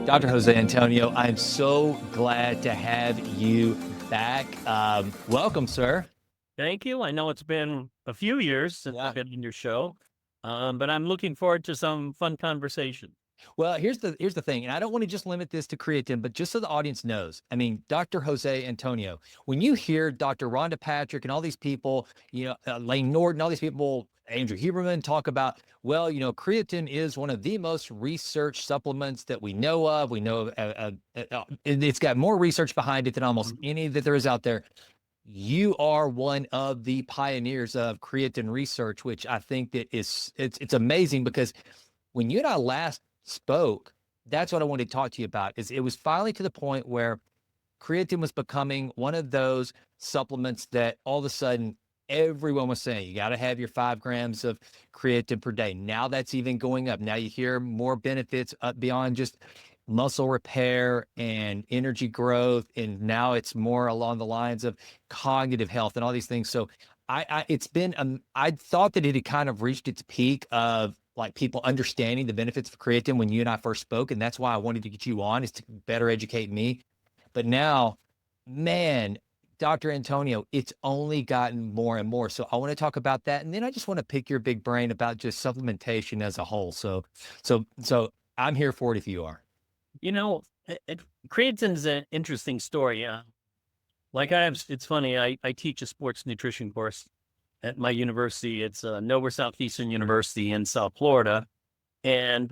Dr. Jose Antonio, I'm so glad to have you back. Welcome, sir. Thank you. I know it's been a few years since I've been in your show, but I'm looking forward to some fun conversation. Well, here's the thing, and I don't want to just limit this to creatine, but just so the audience knows, I mean, Dr. Jose Antonio, when you hear Dr. Rhonda Patrick and all these people, Lane Norton, all these people, Andrew Huberman talk about, well, creatine is one of the most researched supplements that we know of. We know it's got more research behind it than almost any that there is out there. You are one of the pioneers of creatine research, which I think that it's amazing, because when you and I last spoke, that's what I wanted to talk to you about. Is it was finally to the point where creatine was becoming one of those supplements that all of a sudden everyone was saying, you got to have your 5 grams of creatine per day. Now that's even going up. Now you hear more benefits beyond just muscle repair and energy growth. And now it's more along the lines of cognitive health and all these things. So it's been, I thought that it had kind of reached its peak of like people understanding the benefits of creatine when you and I first spoke. And that's why I wanted to get you on, is to better educate me. But now, man, Dr. Antonio, it's only gotten more and more. So I want to talk about that. And then I just want to pick your big brain about just supplementation as a whole. So I'm here for it if you are. Creatine's an interesting story. It's funny, I teach a sports nutrition course at my university. It's Nowhere Southeastern University in South Florida. And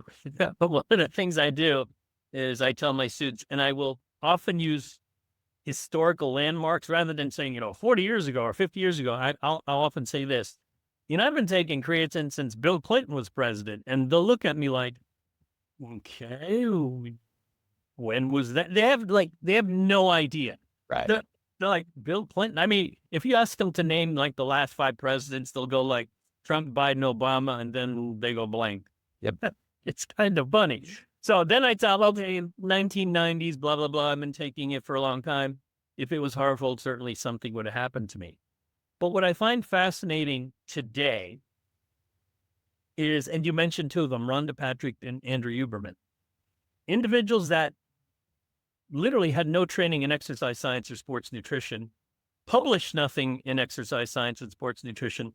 one of the things I do is I tell my students, and I will often use historical landmarks rather than saying, 40 years ago or 50 years ago. I'll often say this, I've been taking creatine since Bill Clinton was president. And they'll look at me like, okay, when was that? They have no idea. Right. They're like, Bill Clinton. I mean, if you ask them to name like the last 5 presidents, they'll go like Trump, Biden, Obama, and then they go blank. Yep. It's kind of funny. So then I tell, okay, 1990s, blah, blah, blah. I've been taking it for a long time. If it was harmful, certainly something would have happened to me. But what I find fascinating today is, and you mentioned 2 of them, Rhonda Patrick and Andrew Huberman, individuals that literally had no training in exercise science or sports nutrition, published nothing in exercise science and sports nutrition,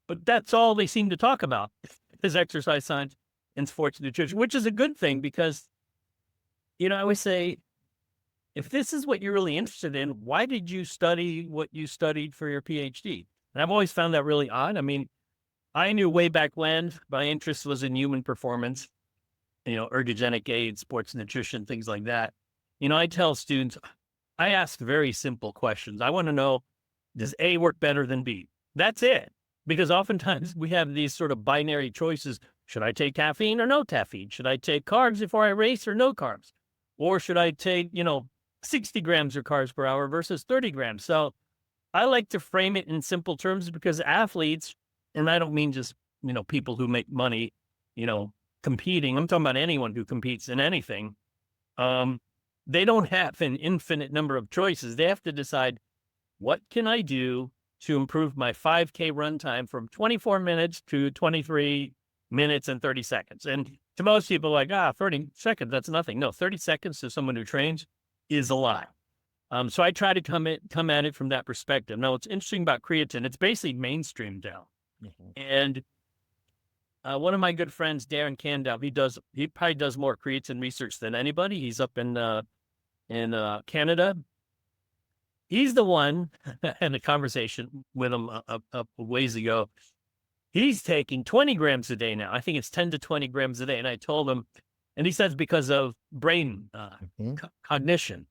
but that's all they seem to talk about is exercise science and sports nutrition, which is a good thing because, I always say, if this is what you're really interested in, why did you study what you studied for your PhD? And I've always found that really odd. I mean, I knew way back when my interest was in human performance, ergogenic aids, sports nutrition, things like that. I tell students, I ask very simple questions. I want to know, does A work better than B? That's it. Because oftentimes we have these sort of binary choices. Should I take caffeine or no caffeine? Should I take carbs before I race or no carbs? Or should I take, 60 grams of carbs per hour versus 30 grams? So I like to frame it in simple terms because athletes, and I don't mean just, people who make money, competing. I'm talking about anyone who competes in anything. They don't have an infinite number of choices. They have to decide, what can I do to improve my 5K run time from 24 minutes to 23 minutes and 30 seconds? And to most people, 30 seconds, that's nothing. No, 30 seconds to someone who trains is a lot. So I try to come at it from that perspective. Now, what's interesting about creatine, it's basically mainstream now. Mm-hmm. And one of my good friends, Darren Candow, he probably does more creatine research than anybody. He's up in Canada. He's the one, I had a conversation with him a ways ago. He's taking 20 grams a day now. I think it's 10 to 20 grams a day. And I told him, and he says because of brain cognition,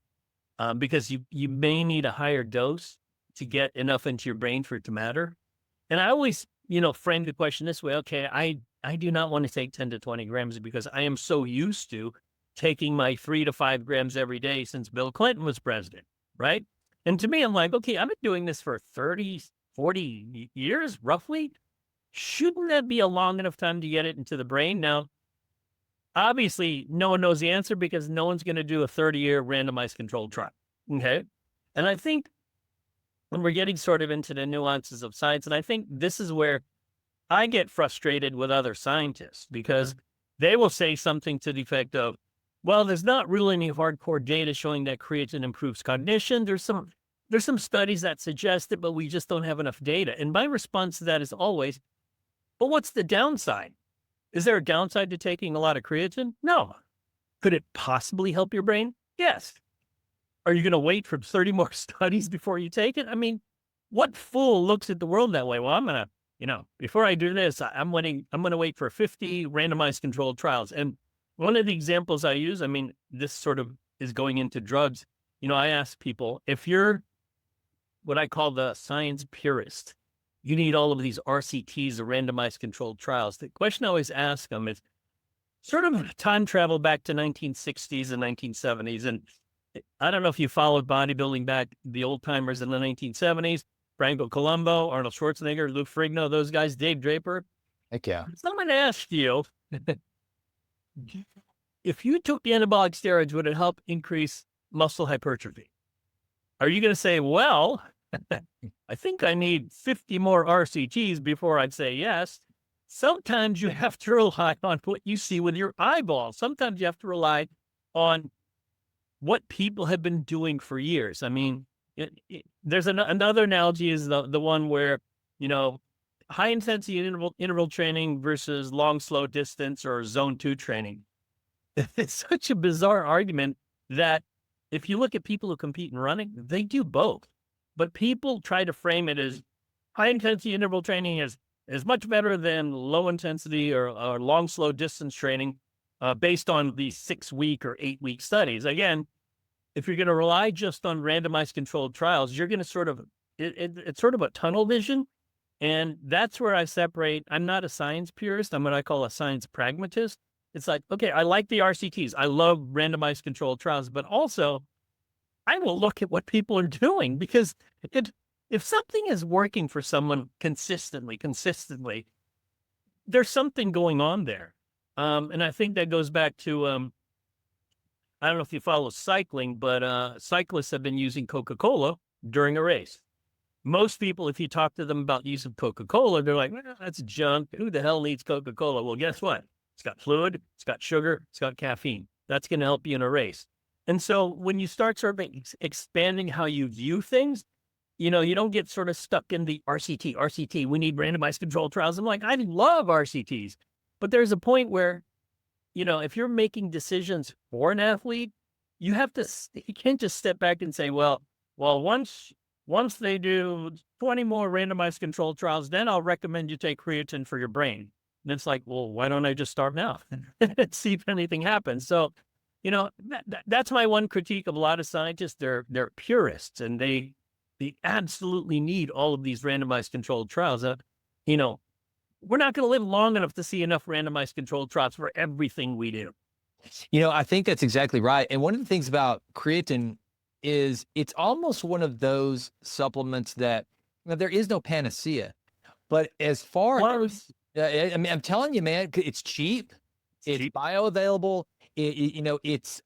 because you may need a higher dose to get enough into your brain for it to matter. And I always, frame the question this way. Okay, I do not want to take 10 to 20 grams because I am so used to taking my 3 to 5 grams every day since Bill Clinton was president, right? And to me, I'm like, okay, I've been doing this for 30, 40 years, roughly. Shouldn't that be a long enough time to get it into the brain? Now, obviously, no one knows the answer because no one's going to do a 30-year randomized controlled trial, okay? And I think when we're getting sort of into the nuances of science, and I think this is where I get frustrated with other scientists because they will say something to the effect of, Well, there's not really any hardcore data showing that creatine improves cognition. There's some studies that suggest it, but we just don't have enough data. And my response to that is always, but what's the downside? Is there a downside to taking a lot of creatine? No. Could it possibly help your brain? Yes. Are you going to wait for 30 more studies before you take it? I mean, what fool looks at the world that way? Well, I'm going to, before I do this, I'm going to wait for 50 randomized controlled trials. And one of the examples I use, I mean, this sort of is going into drugs. I ask people, if you're what I call the science purist, you need all of these RCTs or randomized controlled trials. The question I always ask them is sort of time travel back to 1960s and 1970s. And I don't know if you followed bodybuilding back, the old timers in the 1970s, Franco Columbo, Arnold Schwarzenegger, Lou Ferrigno, those guys, Dave Draper. Heck yeah. Someone asked you, if you took the anabolic steroids, would it help increase muscle hypertrophy? Are you going to say, well, I think I need 50 more RCTs before I'd say yes? Sometimes you have to rely on what you see with your eyeballs. Sometimes you have to rely on what people have been doing for years. I mean, there's another analogy is the one where, high intensity interval training versus long, slow distance or zone 2 training. It's such a bizarre argument that if you look at people who compete in running, they do both. But people try to frame it as high intensity interval training is much better than low intensity or long, slow distance training based on these 6-week or 8-week studies. Again, if you're going to rely just on randomized controlled trials, you're going to it's sort of a tunnel vision. And that's where I separate. I'm not a science purist. I'm what I call a science pragmatist. It's like, okay, I like the RCTs. I love randomized controlled trials, but also I will look at what people are doing because if something is working for someone consistently, there's something going on there. And I think that goes back to, I don't know if you follow cycling, but cyclists have been using Coca-Cola during a race. Most people, if you talk to them about use of Coca-Cola, they're like, well, that's junk. Who the hell needs Coca-Cola? Well, guess what? It's got fluid, it's got sugar, it's got caffeine. That's going to help you in a race. And so when you start sort of expanding how you view things, you don't get sort of stuck in the RCT. We need randomized controlled trials. I'm like, I love RCTs. But there's a point where, if you're making decisions for an athlete, you can't just step back and say, well, once they do 20 more randomized controlled trials, then I'll recommend you take creatine for your brain. And it's like, well, why don't I just start now and see if anything happens? So, that's my one critique of a lot of scientists. They're purists and they absolutely need all of these randomized controlled trials. We're not going to live long enough to see enough randomized controlled trials for everything we do. I think that's exactly right. And one of the things about creatine is it's almost one of those supplements that there is no panacea. But as far as, I'm telling you, man, it's cheap. It's bioavailable. It's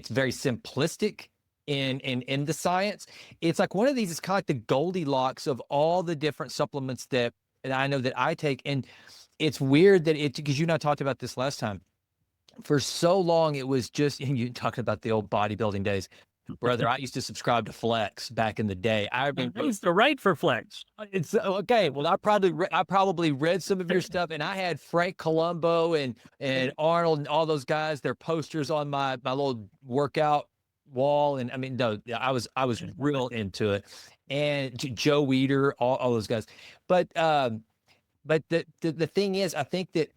very simplistic in the science. It's like one of these, it's kind of like the Goldilocks of all the different supplements that I know that I take. And it's weird that because you and I talked about this last time. For so long, it was just, and you talking about the old bodybuilding days. Brother, I used to subscribe to Flex back in the day. I used to write for Flex. It's okay. Well, I probably read some of your stuff, and I had Frank Columbo and Arnold and all those guys, their posters on my little workout wall. And I mean, no, I was real into it. And Joe Weider, all those guys. But the thing is, I think that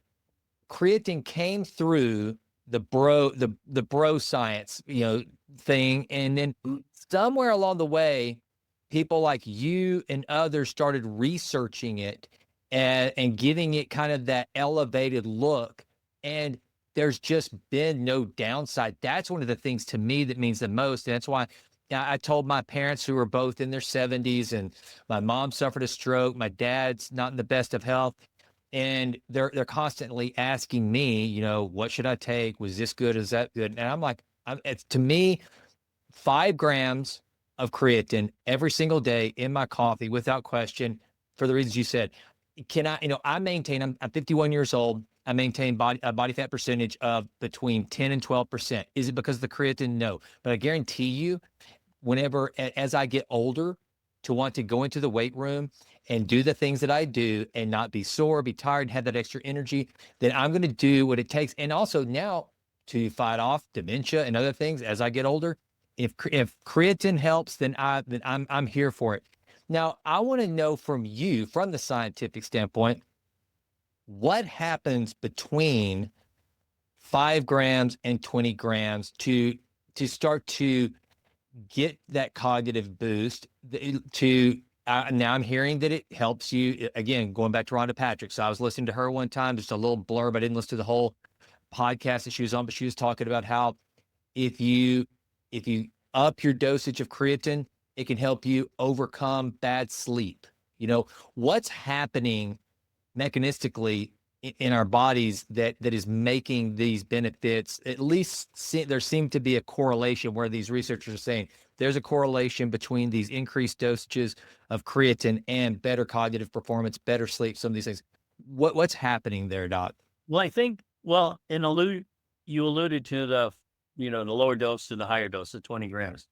creatine came through the bro science, thing. And then somewhere along the way, people like you and others started researching it and giving it kind of that elevated look. And there's just been no downside. That's one of the things to me that means the most. And that's why I told my parents, who were both in their 70s, and my mom suffered a stroke. My dad's not in the best of health. And they're constantly asking me, what should I take? Was this good? Is that good? And I'm like, it's, to me, 5 grams of creatine every single day in my coffee without question, for the reasons you said. I maintain, I'm 51 years old. I maintain body fat percentage of between 10 and 12%. Is it because of the creatine? No. But I guarantee you, whenever, as I get older, to want to go into the weight room and do the things that I do and not be sore, be tired, have that extra energy, then I'm going to do what it takes. And also now to fight off dementia and other things as I get older. If creatine helps, then I'm here for it. Now, I want to know from you, from the scientific standpoint, what happens between 5 grams and 20 grams to start to get that cognitive boost now I'm hearing that it helps you, again, going back to Rhonda Patrick. So I was listening to her one time, just a little blurb. I didn't listen to the whole podcast that she was on, but she was talking about how if you up your dosage of creatine, it can help you overcome bad sleep. What's happening mechanistically in our bodies that is making these benefits, at least there seemed to be a correlation where these researchers are saying there's a correlation between these increased dosages of creatine and better cognitive performance, better sleep, some of these things. What's happening there, Doc? Well, I think, you alluded to the lower dose to the higher dose of 20 grams.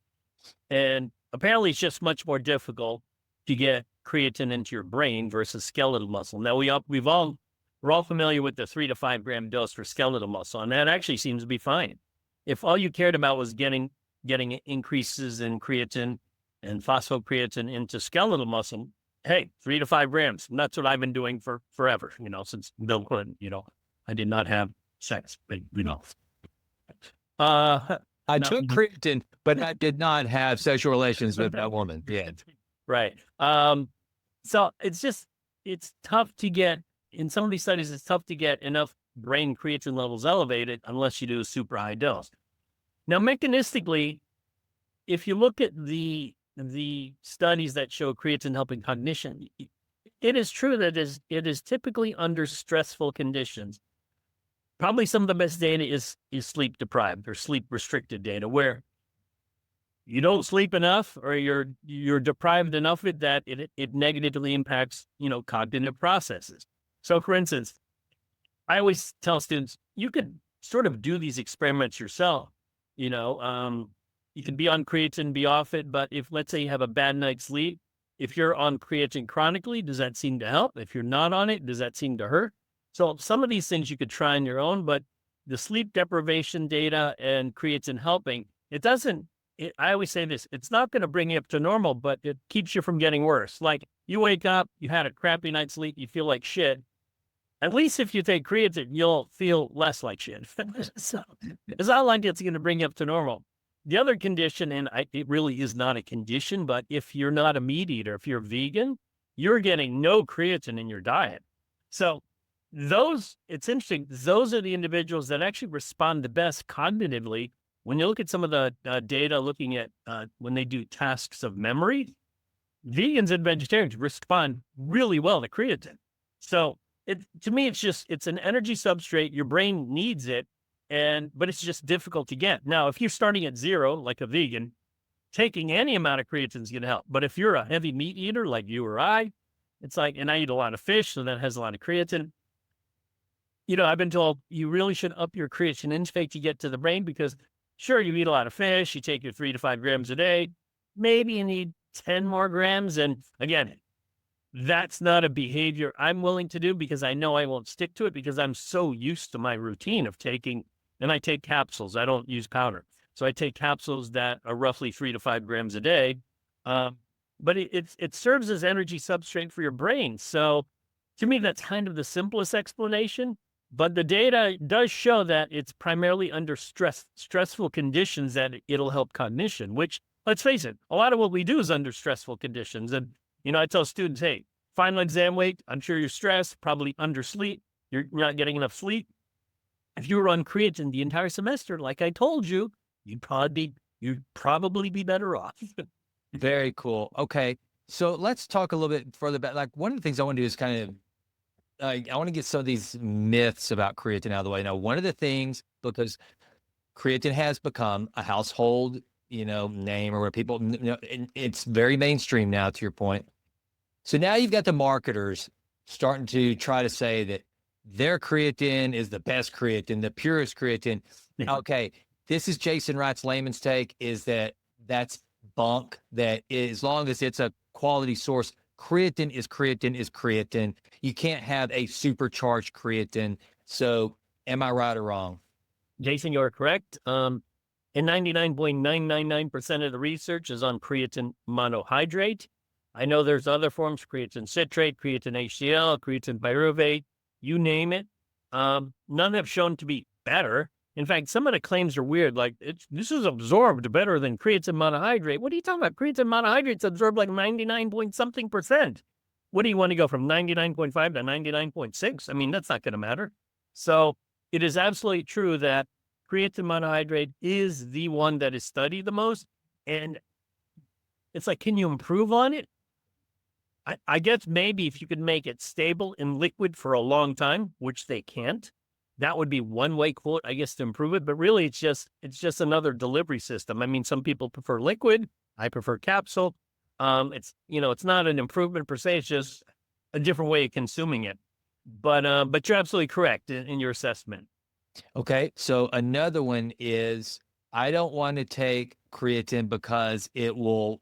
And apparently it's just much more difficult to get creatine into your brain versus skeletal muscle. Now we're all familiar with the 3 to 5 gram dose for skeletal muscle, and that actually seems to be fine. If all you cared about was getting increases in creatine and phosphocreatine into skeletal muscle, hey, 3 to 5 grams. And that's what I've been doing for forever, since Bill Clinton. I did not have sex, but I took creatine, but I did not have sexual relations with that woman. Yeah. Right. So it's tough to get, in some of these studies, it's tough to get enough brain creatine levels elevated unless you do a super high dose. Now, mechanistically, if you look at the studies that show creatine helping cognition, it is true that it is typically under stressful conditions. Probably some of the best data is sleep deprived or sleep restricted data, where you don't sleep enough or you're deprived enough of it that it negatively impacts, cognitive processes. So for instance, I always tell students, you could sort of do these experiments yourself. You can be on creatine, be off it, but if, let's say, you have a bad night's sleep, if you're on creatine chronically, does that seem to help? If you're not on it, does that seem to hurt? So some of these things you could try on your own, but the sleep deprivation data and creatine helping, I always say this, it's not going to bring you up to normal, but it keeps you from getting worse. Like, you wake up, you had a crappy night's sleep, you feel like shit. At least if you take creatine, you'll feel less like shit. So it's not like it's going to bring you up to normal. The other condition, and it really is not a condition, but if you're not a meat eater, if you're vegan, you're getting no creatine in your diet. So it's interesting. Those are the individuals that actually respond the best cognitively. When you look at some of the data looking at when they do tasks of memory, vegans and vegetarians respond really well to creatine. So to me, it's an energy substrate. Your brain needs it, but it's just difficult to get. Now, if you're starting at 0, like a vegan, taking any amount of creatine is going to help. But if you're a heavy meat eater like you or I, it's like, and I eat a lot of fish, so that has a lot of creatine. I've been told you really should up your creatine intake to get to the brain because, sure, you eat a lot of fish, you take your 3 to 5 grams a day, maybe you need 10 more grams. And again, that's not a behavior I'm willing to do because I know I won't stick to it because I'm so used to my routine of taking, and I take capsules. I don't use powder. So I take capsules that are roughly 3 to 5 grams a day. But it serves as energy substrate for your brain. So to me, that's kind of the simplest explanation. But the data does show that it's primarily under stressful conditions that it'll help cognition, which, let's face it, a lot of what we do is under stressful conditions. And, I tell students, hey, final exam week, I'm sure you're stressed, probably undersleep, you're not getting enough sleep. If you were on creatine the entire semester, like I told you, you'd probably be better off. Very cool. Okay. So let's talk a little bit further back. Like, one of the things I want to do is kind of, I want to get some of these myths about creatine out of the way. Now, one of the things, because creatine has become a household, name, or where people, it's very mainstream now, to your point. So now you've got the marketers starting to try to say that their creatine is the best creatine, the purest creatine. Okay, this is Jason Wright's layman's take, is that that's bunk, that as long as it's a quality source, creatine is creatine is creatine. You can't have a supercharged creatine. So am I right or wrong? Jason, you're correct. And 99.999% of the research is on creatine monohydrate. I know there's other forms, creatine citrate, creatine HCl, creatine pyruvate, you name it. None have shown to be better. In fact, some of the claims are weird, like this is absorbed better than creatine monohydrate. What are you talking about? Creatine monohydrate's absorbed like 99 point something percent. What do you want to go from 99.5 to 99.6? I mean, that's not going to matter. So it is absolutely true that creatine monohydrate is the one that is studied the most. And it's like, can you improve on it? I guess maybe if you could make it stable in liquid for a long time, which they can't, that would be one way, quote, I guess, to improve it. But really, it's just another delivery system. I mean, some people prefer liquid. I prefer capsule. It's not an improvement per se. It's just a different way of consuming it. But you're absolutely correct in your assessment. Okay, so another one is I don't want to take creatine because it will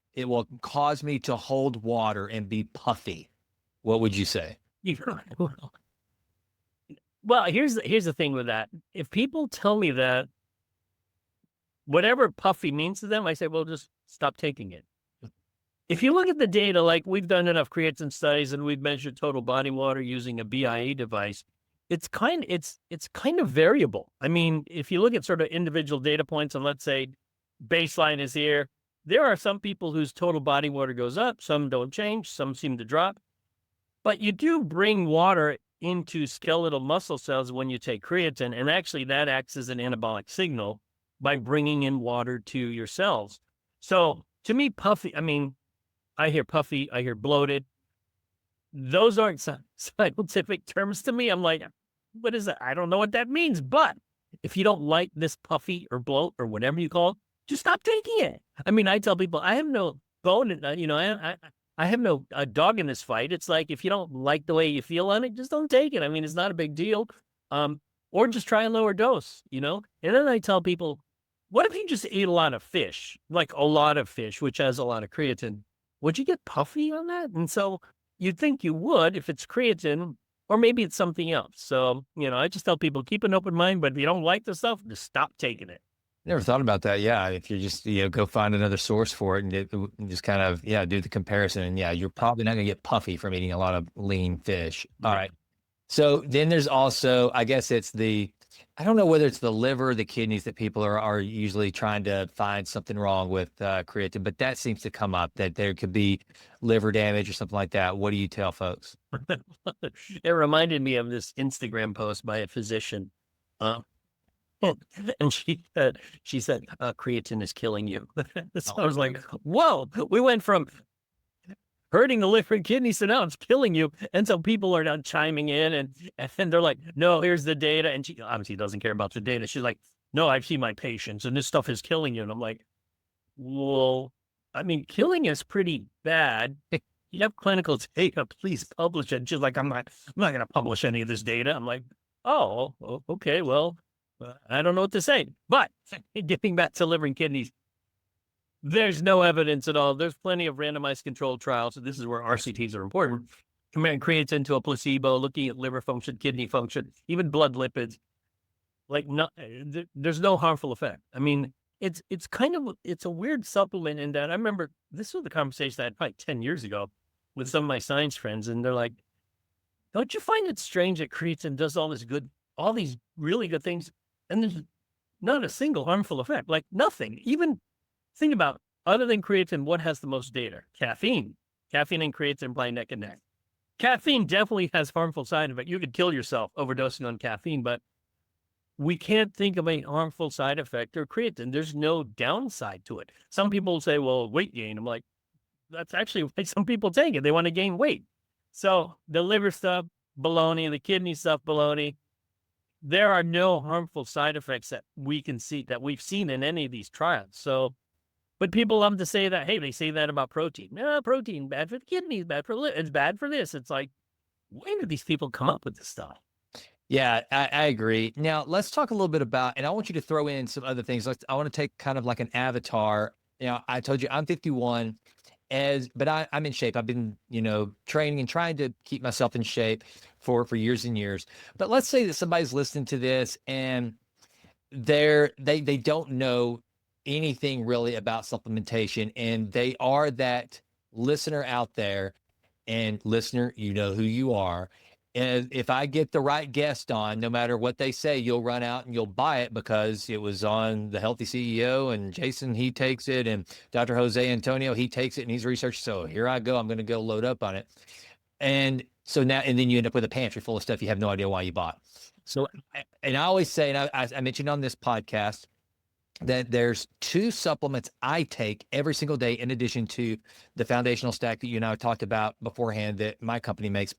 cause me to hold water and be puffy. What would you say? Well, here's the thing with that. If people tell me that, whatever puffy means to them, I say, well, just stop taking it. If you look at the data, like we've done enough creatine studies and we've measured total body water using a BIA device, it's kind of variable. I mean, if you look at sort of individual data points, and let's say baseline is here, there are some people whose total body water goes up, some don't change, some seem to drop. But you do bring water into skeletal muscle cells when you take creatine, and actually that acts as an anabolic signal by bringing in water to your cells. So to me, puffy, I mean, I hear puffy, I hear bloated. Those aren't scientific terms to me. I'm like, what is that? I don't know what that means. But if you don't like this puffy or bloat or whatever you call it, just stop taking it. I mean, I tell people I have no bone, I have no dog in this fight. It's like, if you don't like the way you feel on it, just don't take it. I mean, it's not a big deal. Or just try a lower dose, And then I tell people, what if you just ate a lot of fish, like a lot of fish, which has a lot of creatine? Would you get puffy on that? And so you'd think you would if it's creatine, or maybe it's something else. So, I just tell people, keep an open mind, but if you don't like the stuff, just stop taking it. Never thought about that. Yeah. If you just, go find another source for it and just kind of, do the comparison. And you're probably not going to get puffy from eating a lot of lean fish. All right. So then there's also, I guess it's I don't know whether it's the liver or the kidneys that people are usually trying to find something wrong with creatine, but that seems to come up, that there could be liver damage or something like that. What do you tell folks? It reminded me of this Instagram post by a physician. And she said, creatine is killing you. So I was like, whoa, we went from hurting the liver and kidneys, so now it's killing you. And so people are now chiming in and they're like, no, here's the data. And she obviously doesn't care about the data. She's like, no, I've seen my patients and this stuff is killing you. And I'm like, well, I mean, killing is pretty bad. You have clinical data, please publish it. She's like, I'm not going to publish any of this data. I'm like, oh, okay, well, I don't know what to say. But getting back to liver and kidneys, there's no evidence at all. There's plenty of randomized controlled trials. This is where RCTs are important. Comparing creatine to a placebo, looking at liver function, kidney function, even blood lipids. Like, there's no harmful effect. I mean, it's a weird supplement in that I remember this was the conversation I had probably 10 years ago with some of my science friends, and they're like, don't you find it strange that creatine does all these really good things, and there's not a single harmful effect, like nothing. Even think about, other than creatine, what has the most data? Caffeine. Caffeine and creatine play neck and neck. Caffeine definitely has harmful side effects. You could kill yourself overdosing on caffeine, but we can't think of a harmful side effect or creatine. There's no downside to it. Some people say, well, weight gain. I'm like, that's actually why some people take it. They want to gain weight. So the liver stuff, baloney, the kidney stuff, baloney. There are no harmful side effects that we can see, that we've seen in any of these trials. So, but people love to say that, hey, they say that about protein. No, protein, bad for the kidneys, bad for it's bad for this. It's like, where do these people come up with this stuff? Yeah, I agree. Now let's talk a little bit about, and I want you to throw in some other things. I want to take kind of like an avatar. I told you I'm 51, but I'm in shape. I've been, training and trying to keep myself in shape for years and years. But let's say that somebody's listening to this and they don't know anything really about supplementation, and they are that listener out there. And listener, you know who you are. And if I get the right guest on, no matter what they say, you'll run out and you'll buy it because it was on the Healthy CEO, and Jason, he takes it, and Dr. Jose Antonio, he takes it and he's researched. So here I go. I'm going to go load up on it. And so now, and then you end up with a pantry full of stuff you have no idea why you bought. So, and I always say, and I mentioned on this podcast, that there's 2 supplements I take every single day, in addition to the foundational stack that you and I talked about beforehand that my company makes,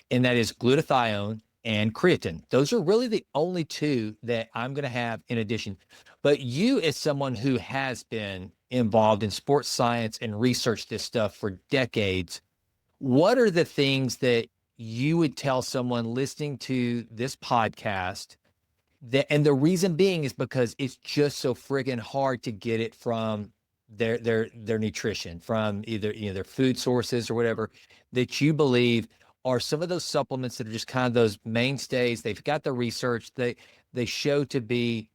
and that is glutathione and creatine. Those are really the only 2 that I'm going to have in addition. But you, as someone who has been involved in sports science and researched this stuff for decades, what are the things that you would tell someone listening to this podcast? And the reason being is because it's just so friggin' hard to get it from their nutrition, from either their food sources or whatever, that you believe are some of those supplements that are just kind of those mainstays. They've got the research, they show to be,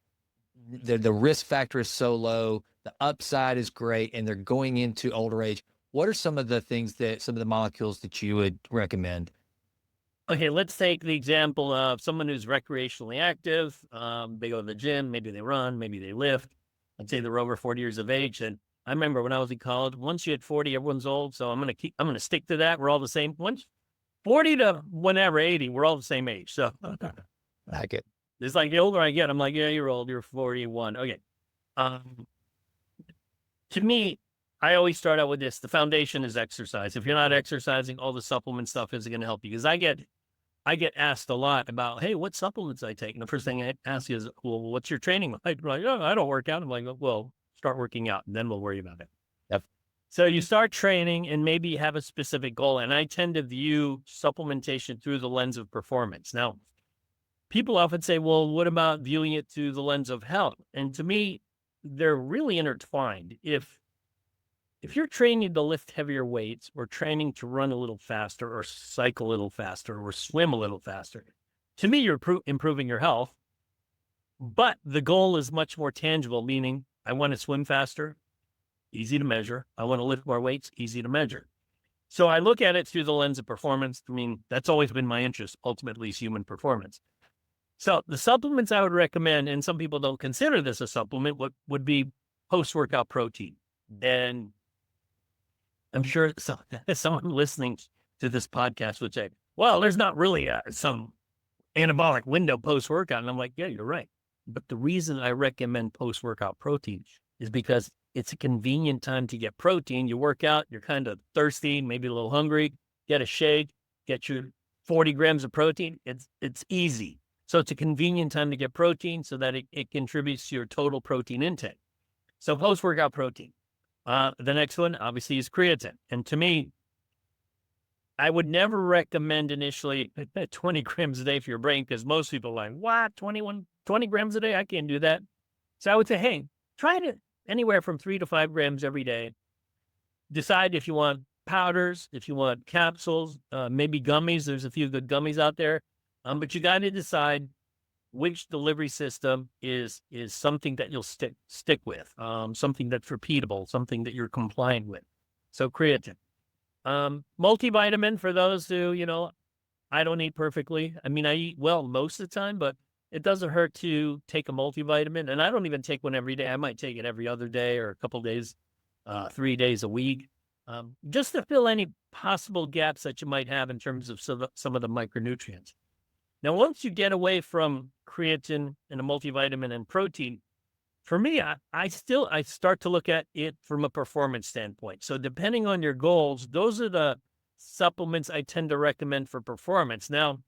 the risk factor is so low, the upside is great, and they're going into older age. What are some of the things some of the molecules that you would recommend? Okay, let's take the example of someone who's recreationally active. They go to the gym, maybe they run, maybe they lift. Let's say they're over 40 years of age. And I remember when I was in college, once you hit 40, everyone's old. So I'm going to stick to that. We're all the same. Once 40 to whenever 80, we're all the same age. So I get it's like the older I get, I'm like, yeah, you're old. You're 41. Okay. To me, I always start out with this. The foundation is exercise. If you're not exercising, all the supplement stuff isn't going to help you. Because I get asked a lot about, hey, what supplements I take? And the first thing I ask you is, well, what's your training like? Like, oh, I don't work out. I'm like, well, start working out and then we'll worry about it. Yep. So you start training and maybe you have a specific goal. And I tend to view supplementation through the lens of performance. Now, people often say, well, what about viewing it through the lens of health? And to me, they're really intertwined. If you're training to lift heavier weights or training to run a little faster or cycle a little faster or swim a little faster, to me, you're improving your health. But the goal is much more tangible, meaning I want to swim faster, easy to measure. I want to lift more weights, easy to measure. So I look at it through the lens of performance. I mean, that's always been my interest, ultimately, is human performance. So the supplements I would recommend, and some people don't consider this a supplement, would be post-workout protein. And I'm sure someone listening to this podcast would say, well, there's not really some anabolic window post-workout. And I'm like, yeah, you're right. But the reason I recommend post-workout protein is because it's a convenient time to get protein. You work out, you're kind of thirsty, maybe a little hungry, get a shake, get your 40 grams of protein. It's easy. So it's a convenient time to get protein so that it contributes to your total protein intake. So post-workout protein. The next one, obviously, is creatine. And to me, I would never recommend initially 20 grams a day for your brain, because most people are like, what, 20 grams a day? I can't do that. So I would say, hey, try it anywhere from 3 to 5 grams every day. Decide if you want powders, if you want capsules, maybe gummies. There's a few good gummies out there. But you got to decide which delivery system is something that you'll stick with, something that's repeatable, something that you're compliant with. So creatine. Multivitamin, for those who, I don't eat perfectly. I mean, I eat well most of the time, but it doesn't hurt to take a multivitamin. And I don't even take one every day. I might take it every other day or a couple of days, 3 days a week, just to fill any possible gaps that you might have in terms of some of the micronutrients. Now, once you get away from creatine and a multivitamin and protein, for me, I start to look at it from a performance standpoint. So depending on your goals, those are the supplements I tend to recommend for performance. Now,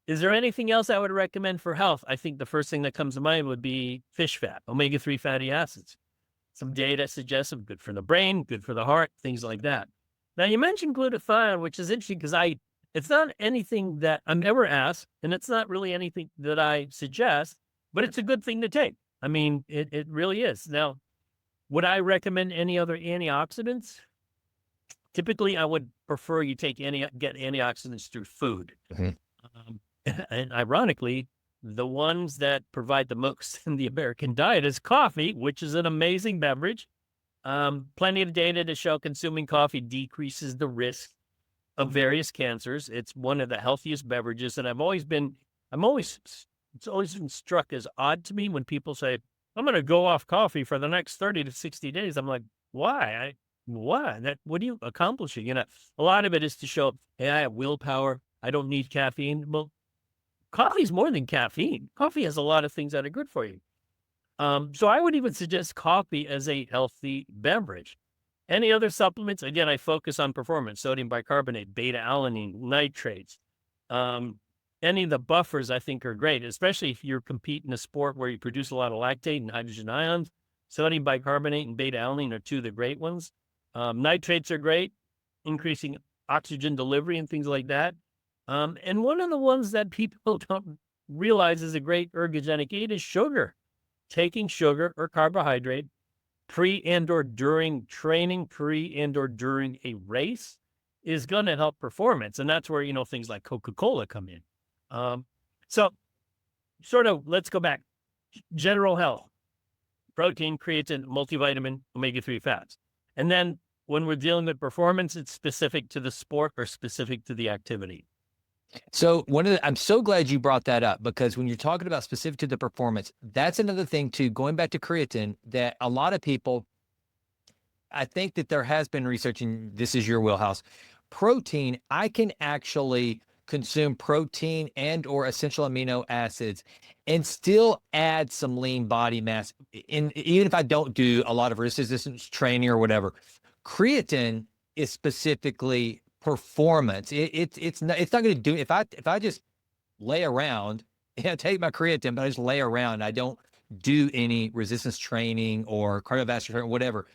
is there anything else I would recommend for health? I think the first thing that comes to mind would be fish fat, omega-3 fatty acids. Some data suggests them good for the brain, good for the heart, things like that. Now, you mentioned glutathione, which is interesting because It's not anything that I'm ever asked, and it's not really anything that I suggest, but it's a good thing to take. I mean, it really is. Now, would I recommend any other antioxidants? Typically, I would prefer you get antioxidants through food. Mhm. And ironically, the ones that provide the most in the American diet is coffee, which is an amazing beverage. Plenty of data to show consuming coffee decreases the risk of various cancers. It's one of the healthiest beverages, and it's always been struck as odd to me when people say, "I'm going to go off coffee for the next 30 to 60 days." I'm like, why? Why? What are you accomplishing? A lot of it is to show, hey, I have willpower. I don't need caffeine. Well, coffee is more than caffeine. Coffee has a lot of things that are good for you. So I would even suggest coffee as a healthy beverage. Any other supplements? Again, I focus on performance, sodium bicarbonate, beta-alanine, nitrates. Any of the buffers I think are great, especially if you're competing in a sport where you produce a lot of lactate and hydrogen ions. Sodium bicarbonate and beta-alanine are two of the great ones. Nitrates are great, increasing oxygen delivery and things like that. And one of the ones that people don't realize is a great ergogenic aid is sugar. Taking sugar or carbohydrate pre and or during training, pre and or during a race is going to help performance. And that's where, things like Coca-Cola come in. So sort of, let's go back. General health, protein, creatine, multivitamin, omega-3 fats. And then when we're dealing with performance, it's specific to the sport or specific to the activity. So I'm so glad you brought that up, because when you're talking about specific to the performance, that's another thing too, going back to creatine, that a lot of people, I think that there has been research, and this is your wheelhouse. Protein, I can actually consume protein and or essential amino acids and still add some lean body mass even if I don't do a lot of resistance training or whatever. Creatine is specifically performance. It's not going to do, if I just lay around and take my creatine, but I just lay around and I don't do any resistance training or cardiovascular training, whatever,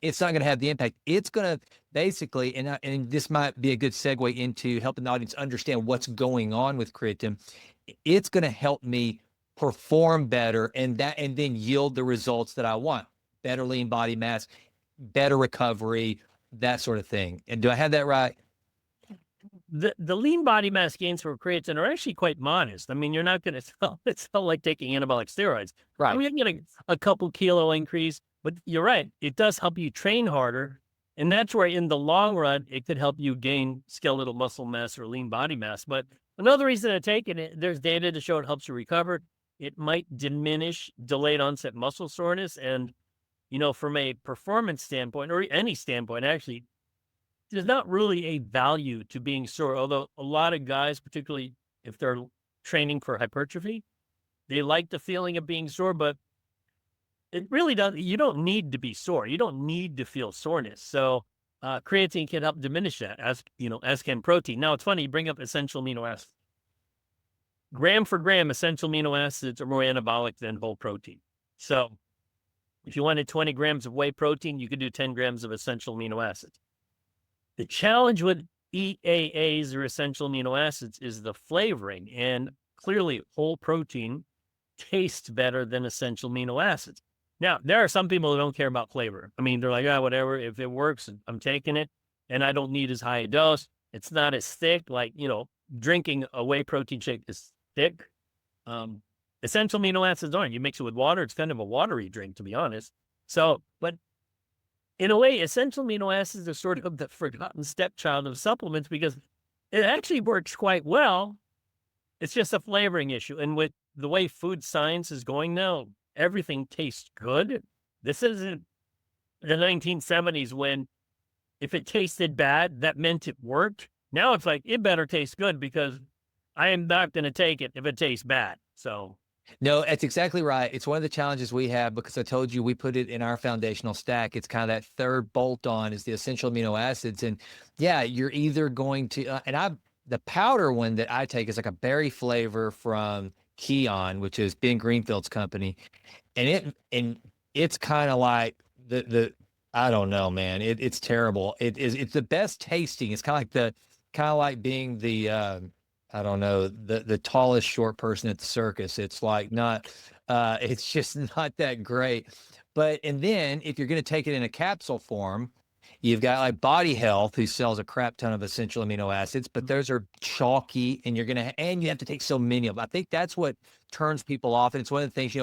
it's not going to have the impact. It's going to basically, and this might be a good segue into helping the audience understand what's going on with creatine. It's going to help me perform better and then yield the results that I want: better lean body mass, better recovery, that sort of thing. And do I have that right? The lean body mass gains for creatine are actually quite modest. I mean, you're not going to it's not like taking anabolic steroids. Right. I mean, you can get a couple kilo increase, but you're right. It does help you train harder. And that's where in the long run, it could help you gain skeletal muscle mass or lean body mass. But another reason to take it, there's data to show it helps you recover. It might diminish delayed onset muscle soreness. And, from a performance standpoint or any standpoint, actually, there's not really a value to being sore. Although a lot of guys, particularly if they're training for hypertrophy, they like the feeling of being sore, but it really doesn't. You don't need to be sore. You don't need to feel soreness. So creatine can help diminish that, as can protein. Now it's funny, you bring up essential amino acids. Gram for gram, essential amino acids are more anabolic than whole protein. So if you wanted 20 grams of whey protein, you could do 10 grams of essential amino acids. The challenge with EAAs or essential amino acids is the flavoring, and clearly whole protein tastes better than essential amino acids. Now, there are some people who don't care about flavor. I mean, they're like, whatever, if it works, I'm taking it, and I don't need as high a dose. It's not as thick, like, drinking a whey protein shake is thick. Essential amino acids aren't. You mix it with water, it's kind of a watery drink, to be honest. So, but in a way, essential amino acids are sort of the forgotten stepchild of supplements because it actually works quite well. It's just a flavoring issue. And with the way food science is going now, everything tastes good. This isn't the 1970s when if it tasted bad, that meant it worked. Now it's like, it better taste good because I am not going to take it if it tastes bad. So No, that's exactly right. It's one of the challenges we have, because I told you we put it in our foundational stack. It's kind of that third bolt on is the essential amino acids. And yeah, you're either going to, the powder one that I take is like a berry flavor from Keon, which is Ben Greenfield's company. And it's kind of like I don't know, man. It's terrible. It's the best tasting. It's kind of like kind of like being the I don't know, the tallest short person at the circus. It's like not it's just not that great. But and then if you're going to take it in a capsule form, you've got like Body Health, who sells a crap ton of essential amino acids, but those are chalky, and and you have to take so many of them. I think that's what turns people off, and it's one of the things,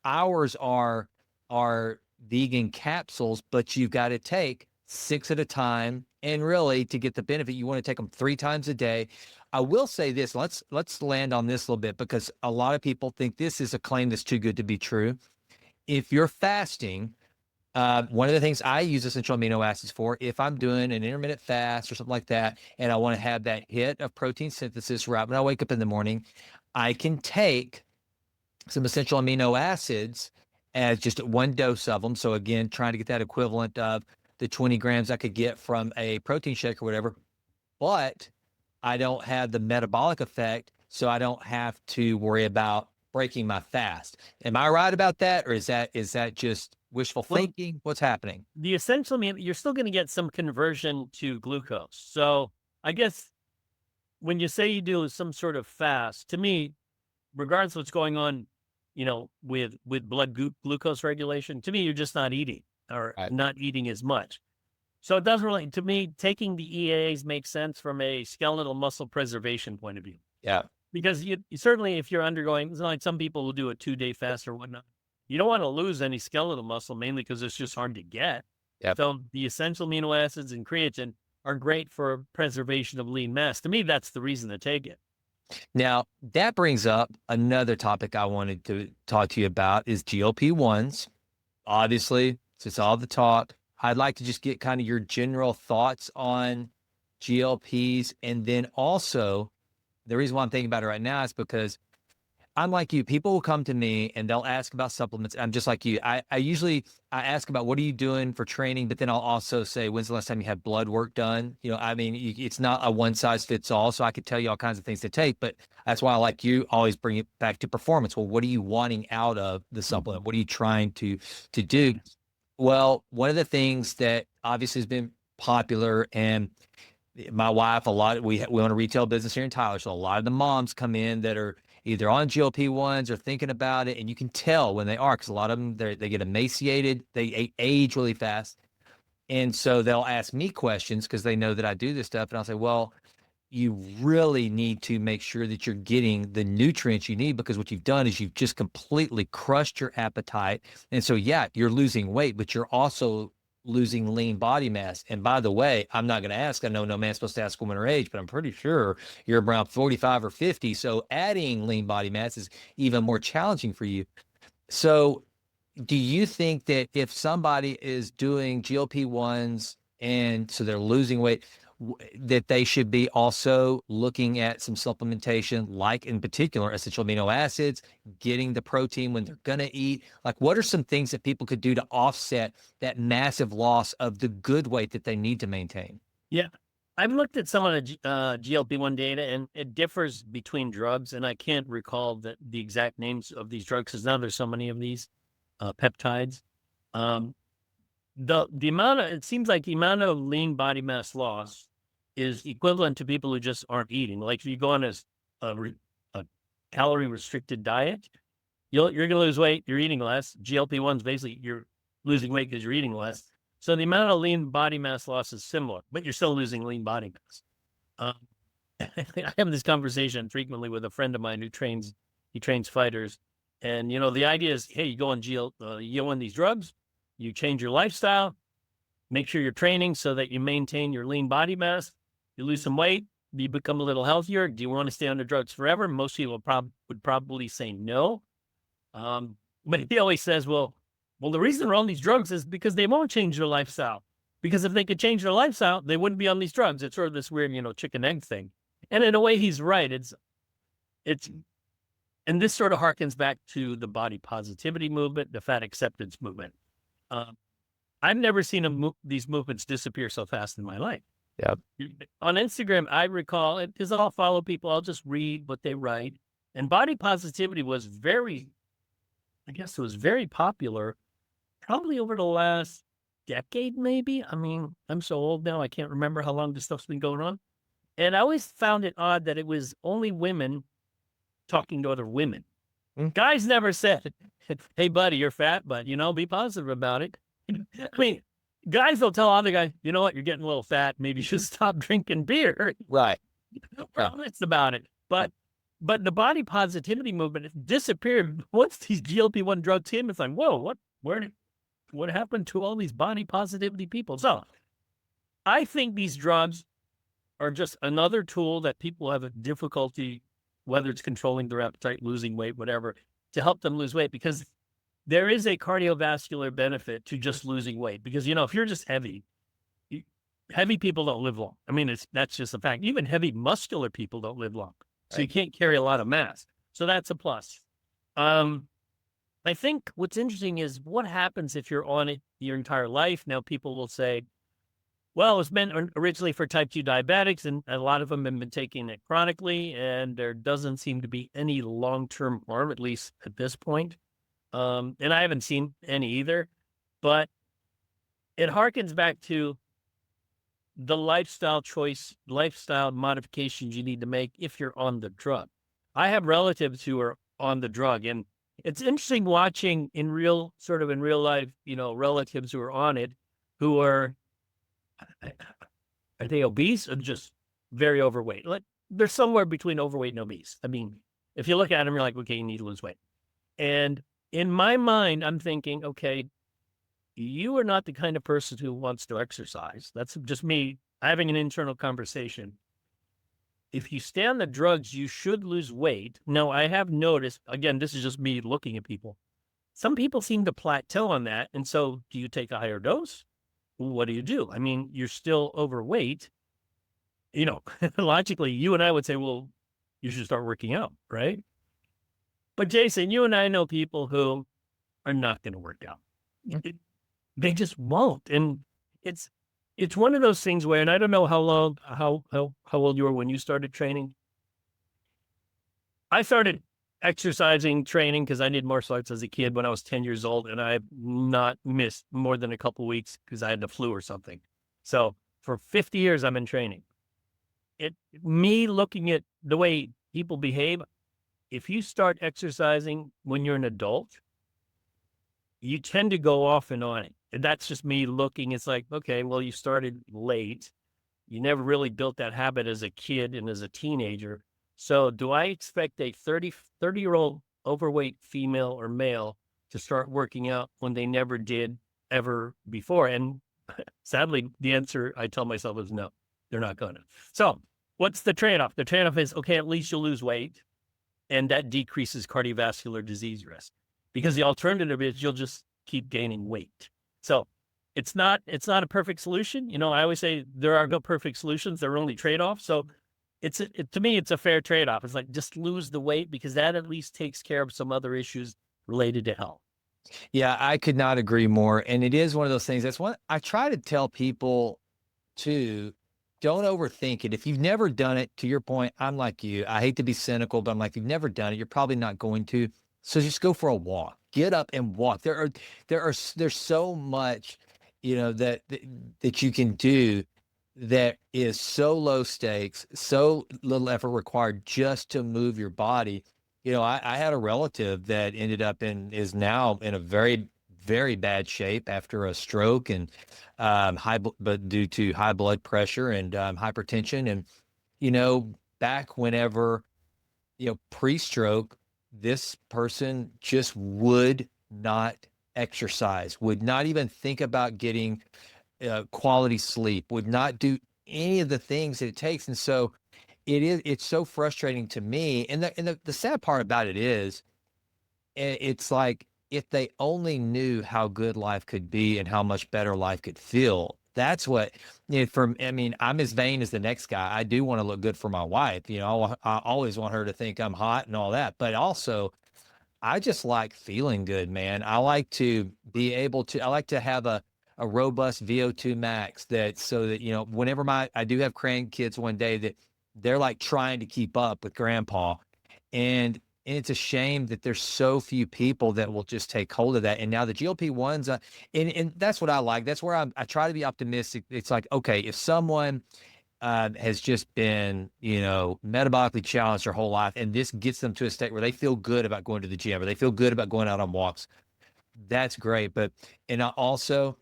ours are vegan capsules, but you've got to take 6 at a time, and really to get the benefit, you want to take them 3 times a day. I will say this, let's land on this a little bit, because a lot of people think this is a claim that's too good to be true. If you're fasting, one of the things I use essential amino acids for, if I'm doing an intermittent fast or something like that, and I want to have that hit of protein synthesis right when I wake up in the morning, I can take some essential amino acids as just 1 dose of them. So again, trying to get that equivalent of the 20 grams I could get from a protein shake or whatever, but I don't have the metabolic effect, so I don't have to worry about breaking my fast. Am I right about that, or is that just wishful thinking? What's happening? The essential amino, you're still going to get some conversion to glucose. So I guess when you say you do some sort of fast, to me, regardless of what's going on, with blood glucose regulation, to me, you're just not eating, or Right. not eating as much. So it doesn't really, to me, taking the EAAs makes sense from a skeletal muscle preservation point of view. Yeah. Because you certainly, if you're undergoing, it's like some people will do a 2-day fast or whatnot, you don't want to lose any skeletal muscle, mainly because it's just hard to get. Yep. So the essential amino acids and creatine are great for preservation of lean mass. To me, that's the reason to take it. Now, that brings up another topic I wanted to talk to you about, is GLP-1s. Obviously, since all the talk, I'd like to just get kind of your general thoughts on GLPs. And then also, the reason why I'm thinking about it right now is because I'm like you. People will come to me and they'll ask about supplements. I'm just like you. I usually ask about, what are you doing for training, but then I'll also say, when's the last time you had blood work done? I mean, it's not a one size fits all. So I could tell you all kinds of things to take, but that's why I like you always bring it back to performance. Well, what are you wanting out of the supplement? What are you trying to do? Well, one of the things that obviously has been popular, and my wife, we own a retail business here in Tyler, so a lot of the moms come in that are either on GLP-1s or thinking about it, and you can tell when they are, because a lot of them, they get emaciated, they age really fast, and so they'll ask me questions because they know that I do this stuff, and I'll say, well, you really need to make sure that you're getting the nutrients you need, because what you've done is you've just completely crushed your appetite, and so yeah, you're losing weight, but you're also losing lean body mass. And by the way, I'm not going to ask, I know no man's supposed to ask woman her age, but I'm pretty sure you're around 45 or 50. So adding lean body mass is even more challenging for you. So do you think that if somebody is doing GLP-1s and so they're losing weight, that they should be also looking at some supplementation, like in particular essential amino acids, getting the protein when they're going to eat? Like, what are some things that people could do to offset that massive loss of the good weight that they need to maintain? Yeah. I've looked at some of the GLP-1 data, and it differs between drugs, and I can't recall the exact names of these drugs, because now there's so many of these peptides. The amount of, it seems like the amount of lean body mass loss is equivalent to people who just aren't eating. Like if you go on a calorie restricted diet, you're going to lose weight. You're eating less. GLP-1s, basically you're losing weight because you're eating less. So the amount of lean body mass loss is similar, but you're still losing lean body mass. I have this conversation frequently with a friend of mine who trains fighters. And, the idea is, hey, you go on these drugs, you change your lifestyle, make sure you're training so that you maintain your lean body mass, you lose some weight, you become a little healthier. Do you want to stay on the drugs forever? Most people would probably say no. But he always says, well, the reason they're on these drugs is because they won't change their lifestyle. Because if they could change their lifestyle, they wouldn't be on these drugs. It's sort of this weird, chicken egg thing. And in a way, he's right. And this sort of harkens back to the body positivity movement, the fat acceptance movement. I've never seen these movements disappear so fast in my life. Yeah. On Instagram, I recall it because I'll follow people. I'll just read what they write. And body positivity was very popular probably over the last decade, maybe. I mean, I'm so old now, I can't remember how long this stuff's been going on. And I always found it odd that it was only women talking to other women. Guys never said, hey, buddy, you're fat, but, be positive about it. I mean, guys will tell other guys, you know what, you're getting a little fat. Maybe you should stop drinking beer. Right. We're honest about it. But the body positivity movement it disappeared once these GLP-1 drugs came. It's like, whoa, what happened to all these body positivity people? So I think these drugs are just another tool that people have a difficulty, whether it's controlling their appetite, losing weight, whatever, to help them lose weight, because there is a cardiovascular benefit to just losing weight. Because, if you're just heavy, heavy people don't live long. I mean, that's just a fact. Even heavy muscular people don't live long. So you can't carry a lot of mass. So that's a plus. I think what's interesting is what happens if you're on it your entire life. Now, people will say, well, it's meant originally for type 2 diabetics, and a lot of them have been taking it chronically, and there doesn't seem to be any long-term harm, at least at this point. And I haven't seen any either, but it harkens back to the lifestyle modifications you need to make if you're on the drug. I have relatives who are on the drug, and it's interesting watching in real life, relatives who are on it, who are they obese or just very overweight? They're somewhere between overweight and obese. I mean, if you look at them, you're like, okay, you need to lose weight. And in my mind, I'm thinking, okay, you are not the kind of person who wants to exercise. That's just me having an internal conversation. If you stay on the drugs, you should lose weight. Now, I have noticed, again, this is just me looking at people. Some people seem to plateau on that. And so do you take a higher dose? What do you do? I mean, you're still overweight. Logically, you and I would say, well, you should start working out, right? But Jason, you and I know people who are not going to work out. They just won't. And it's one of those things where, and I don't know how old you were when you started training. I started exercising, training, because I did martial arts as a kid when I was 10 years old, and I've not missed more than a couple of weeks because I had the flu or something. So for 50 years, I've been training. Me looking at the way people behave, if you start exercising when you're an adult, you tend to go off and on it. And that's just me looking. It's like, okay, well, you started late. You never really built that habit as a kid and as a teenager. So do I expect a 30-year-old overweight female or male to start working out when they never did ever before? And sadly, the answer I tell myself is no, they're not going to. So what's the trade-off? The trade-off is, okay, at least you'll lose weight, and that decreases cardiovascular disease risk, because the alternative is you'll just keep gaining weight. So it's not a perfect solution. I always say there are no perfect solutions. There are only trade-offs. So to me, it's a fair trade-off. It's like, just lose the weight, because that at least takes care of some other issues related to health. Yeah, I could not agree more. And it is one of those things. That's what I try to tell people too. Don't overthink it. If you've never done it, to your point, I'm like you. I hate to be cynical, but I'm like, if you've never done it, you're probably not going to. So just go for a walk. Get up and walk. There's so much, that you can do that is so low stakes, so little effort required just to move your body. I had a relative that is now in a very, very bad shape after a stroke, and but due to high blood pressure and hypertension. And, back whenever, pre-stroke, this person just would not exercise, would not even think about getting quality sleep, would not do any of the things that it takes. And so it's so frustrating to me. And the sad part about it is, it's like, if they only knew how good life could be and how much better life could feel, that's what, I'm as vain as the next guy. I do want to look good for my wife. I always want her to think I'm hot and all that, but also I just like feeling good, man. I like to have a robust VO2 max, so that, whenever I do have grandkids one day, that they're like trying to keep up with grandpa. And it's a shame that there's so few people that will just take hold of that. And now the GLP-1s, and that's what I like. That's where I try to be optimistic. It's like, okay, if someone has just been, metabolically challenged their whole life. And this gets them to a state where they feel good about going to the gym or they feel good about going out on walks. That's great. And I also,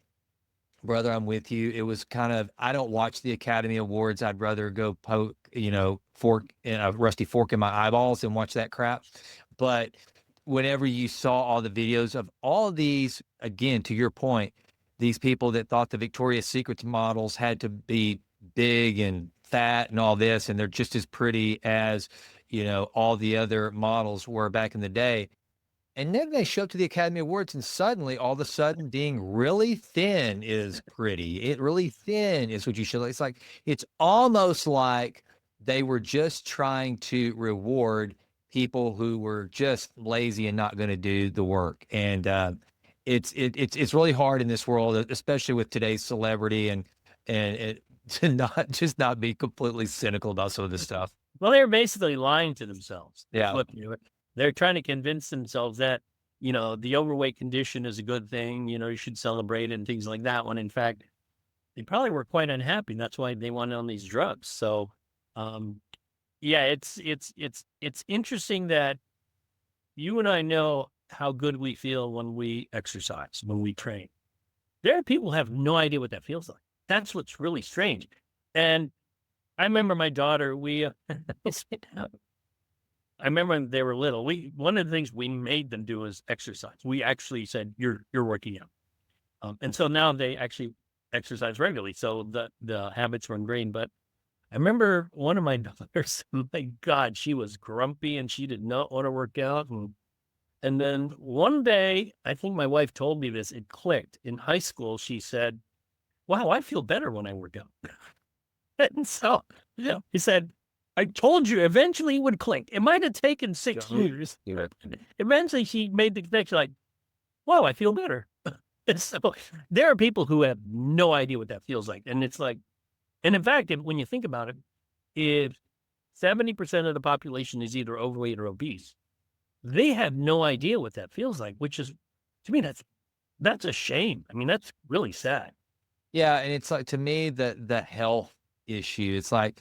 brother, I'm with you. It was kind of, I don't watch the Academy Awards. I'd rather go poke, a rusty fork in my eyeballs and watch that crap. But whenever you saw all the videos of all of these, again, to your point, these people that thought the Victoria's Secret models had to be big and fat and all this, and they're just as pretty as, all the other models were back in the day. And then they show up to the Academy Awards, and suddenly, all of a sudden, being really thin is pretty. It really thin is what you should. It's like it's almost like they were just trying to reward people who were just lazy and not going to do the work. And it's really hard in this world, especially with today's celebrity, and it to not be completely cynical about some of this stuff. Well, they're basically lying to themselves. Yeah. They're trying to convince themselves that, the overweight condition is a good thing, you should celebrate it and things like that, when in fact, they probably were quite unhappy. That's why they went on these drugs. So, yeah, it's interesting that you and I know how good we feel when we exercise, when we train. There are people who have no idea what that feels like. That's what's really strange. And I remember my daughter, I remember when they were little, one of the things we made them do is exercise. We actually said, you're working out. And so now they actually exercise regularly. So the habits were ingrained. But I remember one of my daughters, my God, she was grumpy and she did not want to work out. And then one day, I think my wife told me this, it clicked. In high school, she said, wow, I feel better when I work out. And so, he said, I told you eventually it would click. It might have taken 6 years. Yeah. Eventually she made the connection like, wow, I feel better. And so there are people who have no idea what that feels like. And it's like, and in fact, when you think about it, if 70% of the population is either overweight or obese, they have no idea what that feels like, which is, to me, that's a shame. I mean, that's really sad. Yeah. And it's like, to me, the health issue, it's like,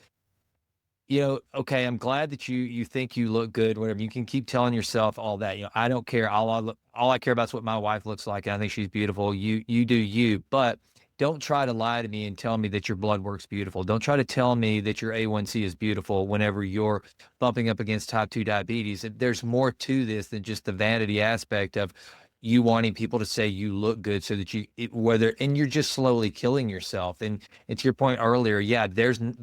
okay, I'm glad that you think you look good, whatever. You can keep telling yourself all that. I don't care. All I care about is what my wife looks like. And I think she's beautiful. You do you, but don't try to lie to me and tell me that your blood work's beautiful. Don't try to tell me that your A1C is beautiful whenever you're bumping up against type 2 diabetes. There's more to this than just the vanity aspect of you wanting people to say you look good so that and you're just slowly killing yourself. And to your point earlier, yeah,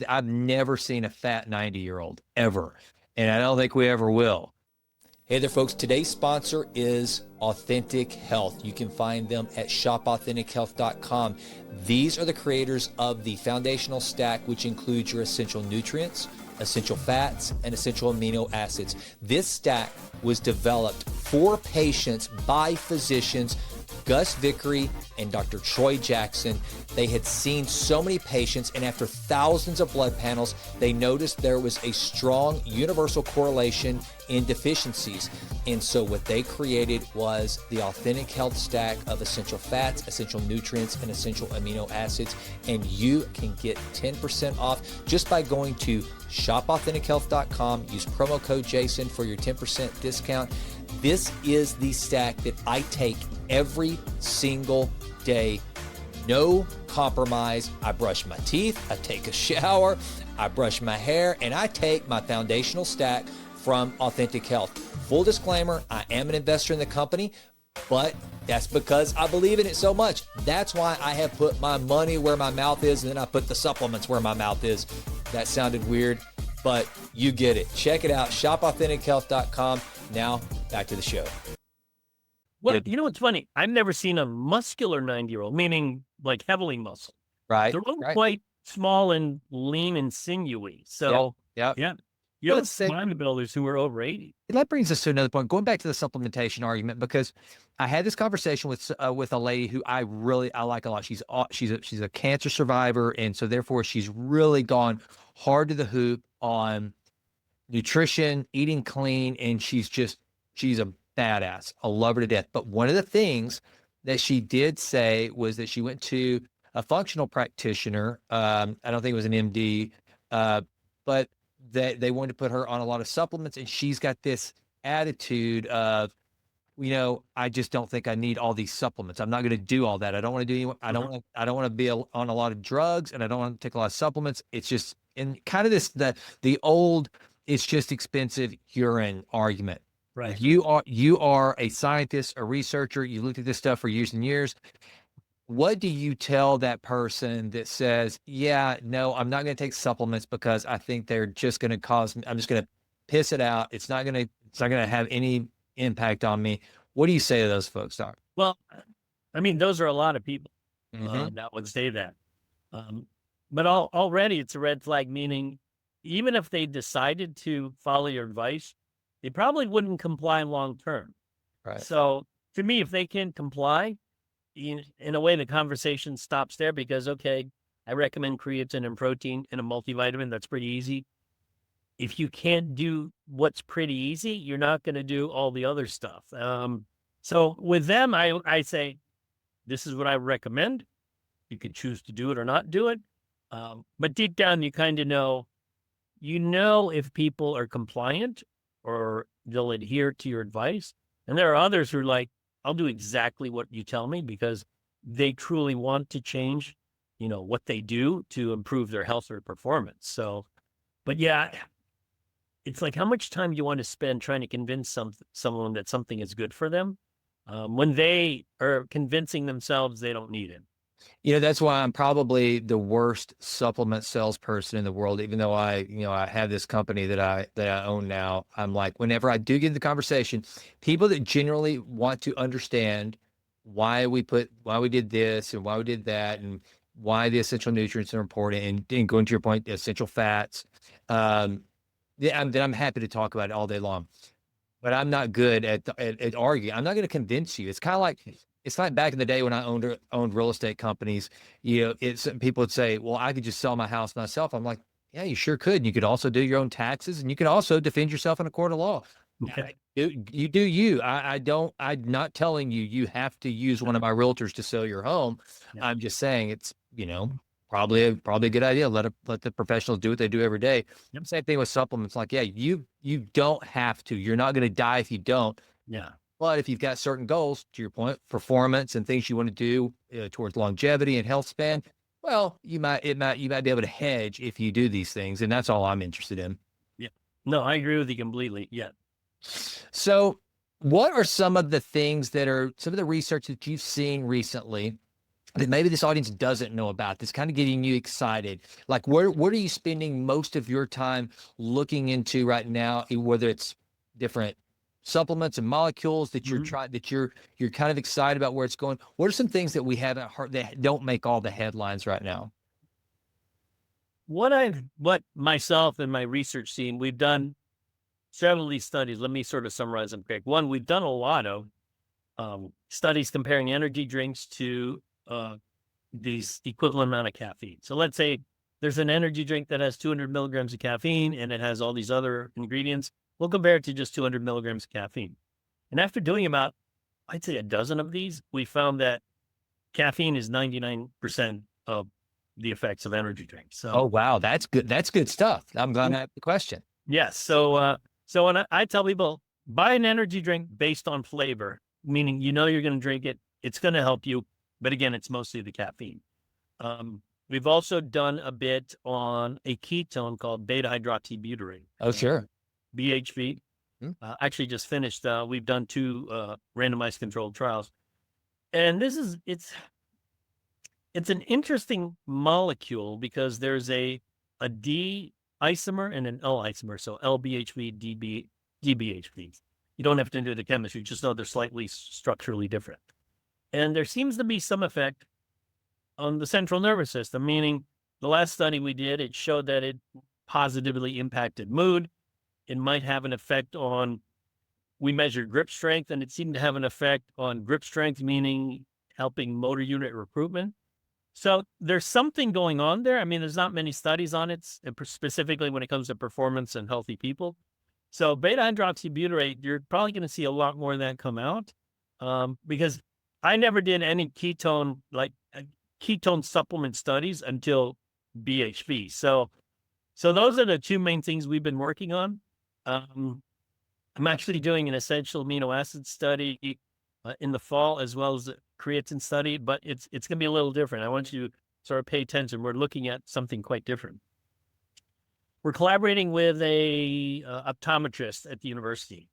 I've never seen a fat 90-year-old ever. And I don't think we ever will. Hey there, folks. Today's sponsor is Authentic Health. You can find them at shopauthentic.health.com. These are the creators of the foundational stack, which includes your essential nutrients, essential fats, and essential amino acids. This stack was developed for patients by physicians Gus Vickery and Dr. Troy Jackson. They had seen so many patients, and after thousands of blood panels, they noticed there was a strong universal correlation in deficiencies. And so what they created was the Authentic Health stack of essential fats, essential nutrients, and essential amino acids. And you can get 10% off just by going to shopauthentic.health.com. Use promo code Jason for your 10% discount. This is the stack that I take every single day. No compromise. I brush my teeth, I take a shower, I brush my hair, and I take my foundational stack from Authentic Health. Full disclaimer, I am an investor in the company, but that's because I believe in it so much. That's why I have put my money where my mouth is, and then I put the supplements where my mouth is. That sounded weird, but you get it. Check it out, shopauthentic.health.com. Now, back to the show. Well, you know what's funny? I've never seen a muscular 90-year-old, meaning like heavily muscle. Right. They're all quite small and lean and sinewy. So, yeah. You know, bodybuilders who are over 80. That brings us to another point, going back to the supplementation argument, because I had this conversation with a lady who I like a lot. She's a cancer survivor, and so therefore she's really gone hard to the hoop on nutrition, eating clean, and she's a badass. I love her to death. But one of the things that she did say was that she went to a functional practitioner. I don't think it was an MD, But they wanted to put her on a lot of supplements, and she's got this attitude of, I just don't think I need all these supplements. I'm not going to do all that. I don't want to do any, I don't want to be on a lot of drugs, and I don't want to take a lot of supplements. It's just, and kind of the old, it's just expensive urine argument. Right. You are a scientist, a researcher. You looked at this stuff for years and years. What do you tell that person that says, yeah, no, I'm not going to take supplements because I think they're just going to cause me, I'm just going to piss it out. It's not going to have any impact on me. What do you say to those folks, Doc? Well, I mean, those are a lot of people Mhm. that would say that. But already it's a red flag, meaning even if they decided to follow your advice, they probably wouldn't comply long term. Right. So to me, if they can comply, in a way, the conversation stops there because, okay, I recommend creatine and protein and a multivitamin. That's pretty easy. If you can't do what's pretty easy, you're not going to do all the other stuff. So with them, I say, this is what I recommend. You can choose to do it or not do it. But deep down, you kind of know, if people are compliant or they'll adhere to your advice. And there are others who are like, I'll do exactly what you tell me because they truly want to change, what they do to improve their health or performance. So, but yeah, it's like, how much time do you want to spend trying to convince someone that something is good for them when they are convincing themselves they don't need it? That's why I'm probably the worst supplement salesperson in the world, even though I have this company that I own now. I'm like, whenever I do get in the conversation, people that generally want to understand why we did this and why we did that and why the essential nutrients are important and going to your point, the essential fats. Then I'm happy to talk about it all day long. But I'm not good at arguing. I'm not going to convince you. It's like back in the day when I owned real estate companies. People would say, "Well, I could just sell my house myself." I'm like, "Yeah, you sure could. And you could also do your own taxes, and you could also defend yourself in a court of law. Okay. You do you. I'm not telling you have to use one of my realtors to sell your home. Yeah. I'm just saying it's probably a good idea. Let the professionals do what they do every day. Yep. Same thing with supplements. Like, yeah, you don't have to. You're not going to die if you don't. Yeah. But if you've got certain goals, to your point, performance and things you want to do towards longevity and health span, well, you might be able to hedge if you do these things, and that's all I'm interested in. Yeah. No, I agree with you completely. Yeah. So, what are some of the things that are some of the research that you've seen recently that maybe this audience doesn't know about that's kind of getting you excited? Like, what are you spending most of your time looking into right now, whether it's different supplements and molecules that you're trying, that you're kind of excited about where it's going? What are some things that we haven't heard that don't make all the headlines right now? What myself and my research team, we've done several of these studies. Let me sort of summarize them quick. One, we've done a lot of studies comparing energy drinks to these equivalent amount of caffeine. So let's say there's an energy drink that has 200 milligrams of caffeine and it has all these other ingredients. We'll compare it to just 200 milligrams of caffeine. And after doing about, I'd say, a dozen of these, we found that caffeine is 99% of the effects of energy drinks. So, Oh, wow. That's good. That's good stuff. I'm glad I have the question. yes. So when I tell people, buy an energy drink based on flavor, meaning you're going to drink it, it's going to help you. But again, it's mostly the caffeine. We've also done a bit on a ketone called beta-hydroxybutyrate. Oh, sure. BHB. Actually just finished. We've done 2 randomized controlled trials. And it's an interesting molecule because there's a D isomer and an L isomer. So LBHB, DBHB. You don't have to do the chemistry, just know they're slightly structurally different. And there seems to be some effect on the central nervous system, meaning the last study we did, it showed that it positively impacted mood. It might have an effect on, we measured grip strength, and it seemed to have an effect on grip strength, meaning helping motor unit recruitment. So there's something going on there. I mean, there's not many studies on it, specifically when it comes to performance and healthy people. So beta-hydroxybutyrate, you're probably going to see a lot more of that come out because I never did any ketone supplement studies until BHB. So So those are the two main things we've been working on. I'm actually doing an essential amino acid study in the fall, as well as a creatine study, but it's going to be a little different. I want you to sort of pay attention. We're looking at something quite different. We're collaborating with a optometrist at the university,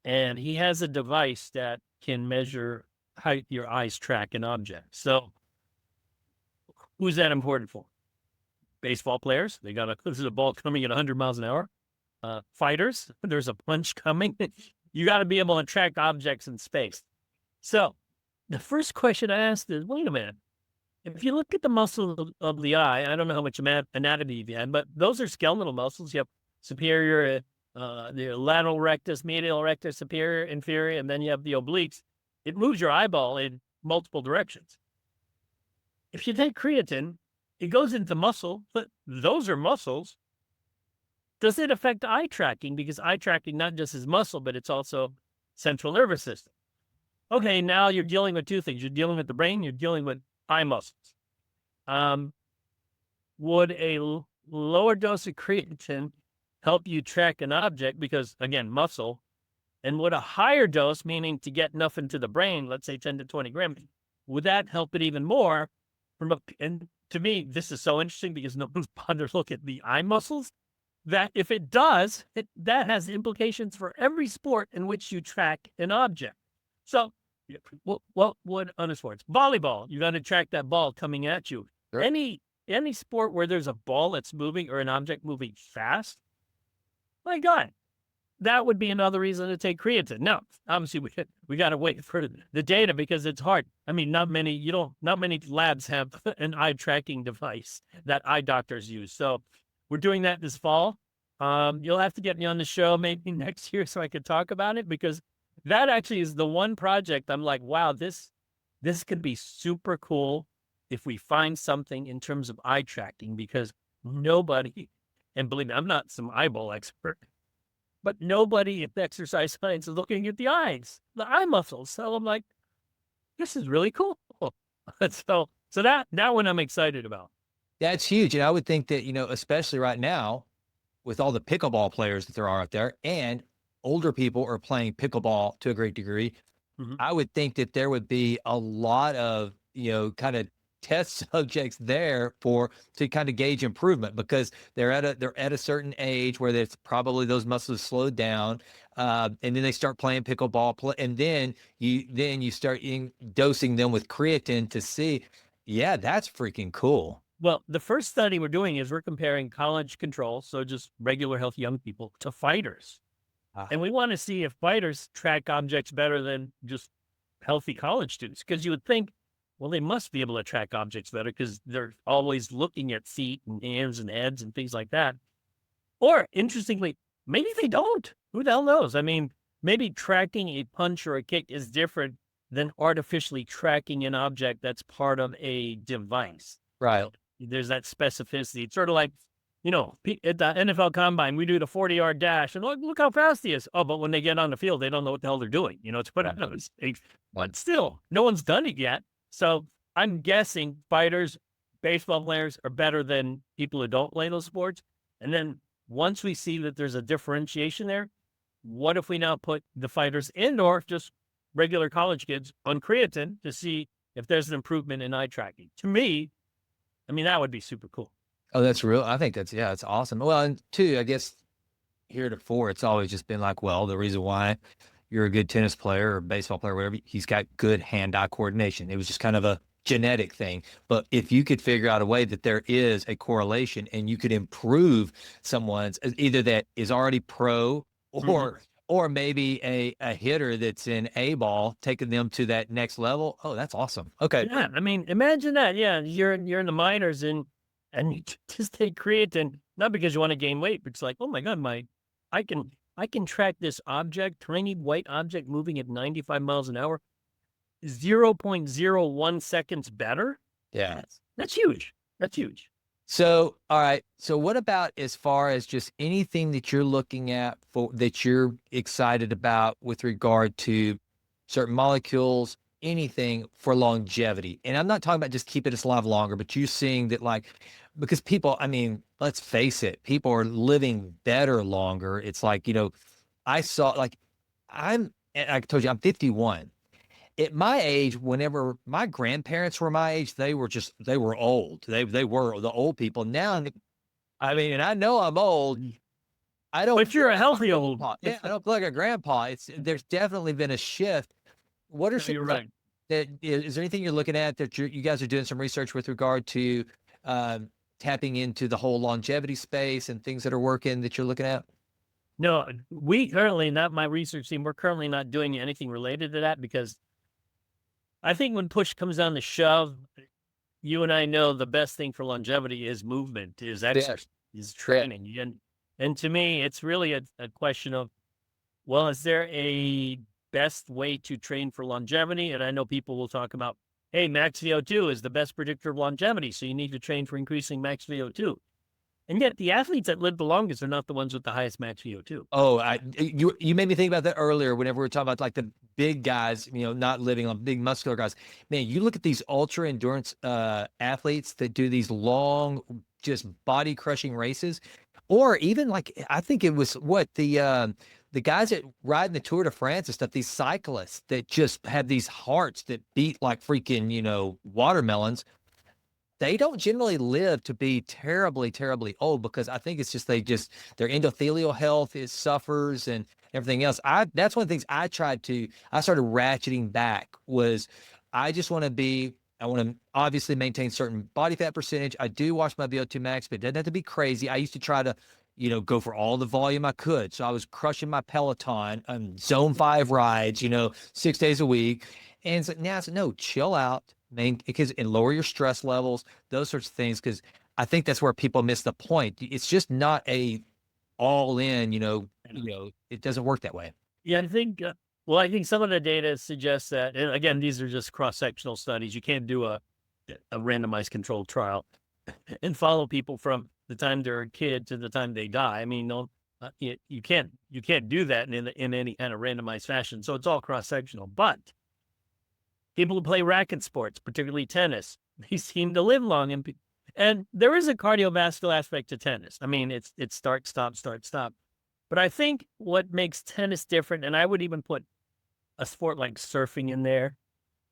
and he has a device that can measure how your eyes track an object. So who's that important for? Baseball players. There's a ball coming at 100 miles an hour. Fighters, there's a punch coming. You got to be able to track objects in space. So the first question I asked is, wait a minute. If you look at the muscles of the eye, I don't know how much anatomy you have, but those are skeletal muscles. You have superior, the lateral rectus, medial rectus, superior, inferior, and then you have the obliques. It moves your eyeball in multiple directions. If you take creatine, it goes into muscle, but those are muscles. Does it affect eye tracking? Because eye tracking not just is muscle, but it's also central nervous system. Okay, now you're dealing with two things. You're dealing with the brain, you're dealing with eye muscles. Would a lower dose of creatine help you track an object? Because again, muscle. And would a higher dose, meaning to get enough into the brain, let's say 10 to 20 grams, would that help it even more? And to me, this is so interesting because no one's bothered to look at the eye muscles. That if it does, that has implications for every sport in which you track an object. So what would other sports? Volleyball, you got to track that ball coming at you. Sure. Any sport where there's a ball that's moving or an object moving fast, my God, that would be another reason to take creatine. Now, obviously, we got to wait for the data because it's hard. I mean, not many labs have an eye tracking device that eye doctors use. So we're doing that this fall. You'll have to get me on the show maybe next year so I could talk about it, because that actually is the one project I'm like, wow, this could be super cool if we find something in terms of eye tracking, because nobody, and believe me, I'm not some eyeball expert, but nobody in exercise science is looking at the eyes, the eye muscles. So I'm like, this is really cool. So that one I'm excited about. That's huge. And I would think that, especially right now with all the pickleball players that there are out there, and older people are playing pickleball to a great degree, I would think that there would be a lot of, kind of test subjects there to kind of gauge improvement, because they're at a certain age where there's probably those muscles slowed down. And then they start playing pickleball, and then you start dosing them with creatine to see. Yeah, that's freaking cool. Well, the first study we're doing is we're comparing college controls, so just regular healthy young people, to fighters. And we want to see if fighters track objects better than just healthy college students. Because you would think, well, they must be able to track objects better because they're always looking at feet and hands and heads and things like that. Or, interestingly, maybe they don't. Who the hell knows? I mean, maybe tracking a punch or a kick is different than artificially tracking an object that's part of a device. Right. There's that specificity. It's sort of like, at the NFL Combine, we do the 40-yard dash, and look how fast he is. Oh, but when they get on the field, they don't know what the hell they're doing. It's put out of mistakes. But still, no one's done it yet. So I'm guessing fighters, baseball players are better than people who don't play those sports. And then once we see that there's a differentiation there, what if we now put the fighters or just regular college kids on creatine to see if there's an improvement in eye tracking? To me, I mean, that would be super cool. Oh, that's real. I think it's awesome. Well, and two, I guess heretofore, it's always just been like, well, the reason why you're a good tennis player or baseball player, or whatever, he's got good hand-eye coordination. It was just kind of a genetic thing. But if you could figure out a way that there is a correlation and you could improve someone's, either that is already pro or maybe a hitter that's in A ball, taking them to that next level. Oh, that's awesome. Okay. Yeah, I mean, imagine that. Yeah, you're in the minors and you just take creatine, not because you want to gain weight, but it's like, oh my God, I can track this object, tiny white object moving at 95 miles an hour, 0.01 seconds better. Yeah. That's huge. That's huge. So, all right. So what about as far as just anything that you're looking at that you're excited about with regard to certain molecules, anything for longevity? And I'm not talking about just keeping us alive longer, but you're seeing that, like, because people, I mean, let's face it, people are living better longer. It's like, I saw like and I told you I'm 51. At my age, whenever my grandparents were my age, they were old. They were the old people. Now, I mean, and I know I'm old. I don't But you're a healthy old. yeah, I don't feel like a grandpa. There's definitely been a shift. What are No, some you're right. is there anything you're looking at that you guys are doing some research with regard to tapping into the whole longevity space and things that are working that you're looking at? No, we currently, not my research team, we're currently not doing anything related to that because I think when push comes down to shove, you and I know the best thing for longevity is movement, is exercise, is training. And to me, it's really a question of, well, is there a best way to train for longevity? And I know people will talk about, hey, max VO2 is the best predictor of longevity. So you need to train for increasing max VO2. And yet the athletes that live the longest are not the ones with the highest max VO2. Oh, you made me think about that earlier whenever we were talking about like the big guys, not living on big muscular guys. Man, you look at these ultra endurance athletes that do these long, just body crushing races, or even like I think it was what the guys that ride in the Tour de France and stuff, these cyclists that just have these hearts that beat like freaking, watermelons. They don't generally live to be terribly, terribly old because I think it's just their endothelial health suffers and everything else. That's one of the things I started ratcheting back was I want to obviously maintain certain body fat percentage. I do watch my VO2 max, but it doesn't have to be crazy. I used to try to, go for all the volume I could. So I was crushing my Peloton, zone 5 rides, 6 days a week. And so now it's no, chill out, and lower your stress levels, those sorts of things. Cause I think that's where people miss the point. It's just not a all in, it doesn't work that way. Yeah, I think, I think some of the data suggests that, and again, these are just cross-sectional studies. You can't do a randomized controlled trial and follow people from the time they're a kid to the time they die. I mean, no, you can't do that in any kind of randomized fashion. So it's all cross-sectional, but people who play racket sports, particularly tennis, they seem to live long. And there is a cardiovascular aspect to tennis. I mean, it's start, stop, start, stop. But I think what makes tennis different, and I would even put a sport like surfing in there,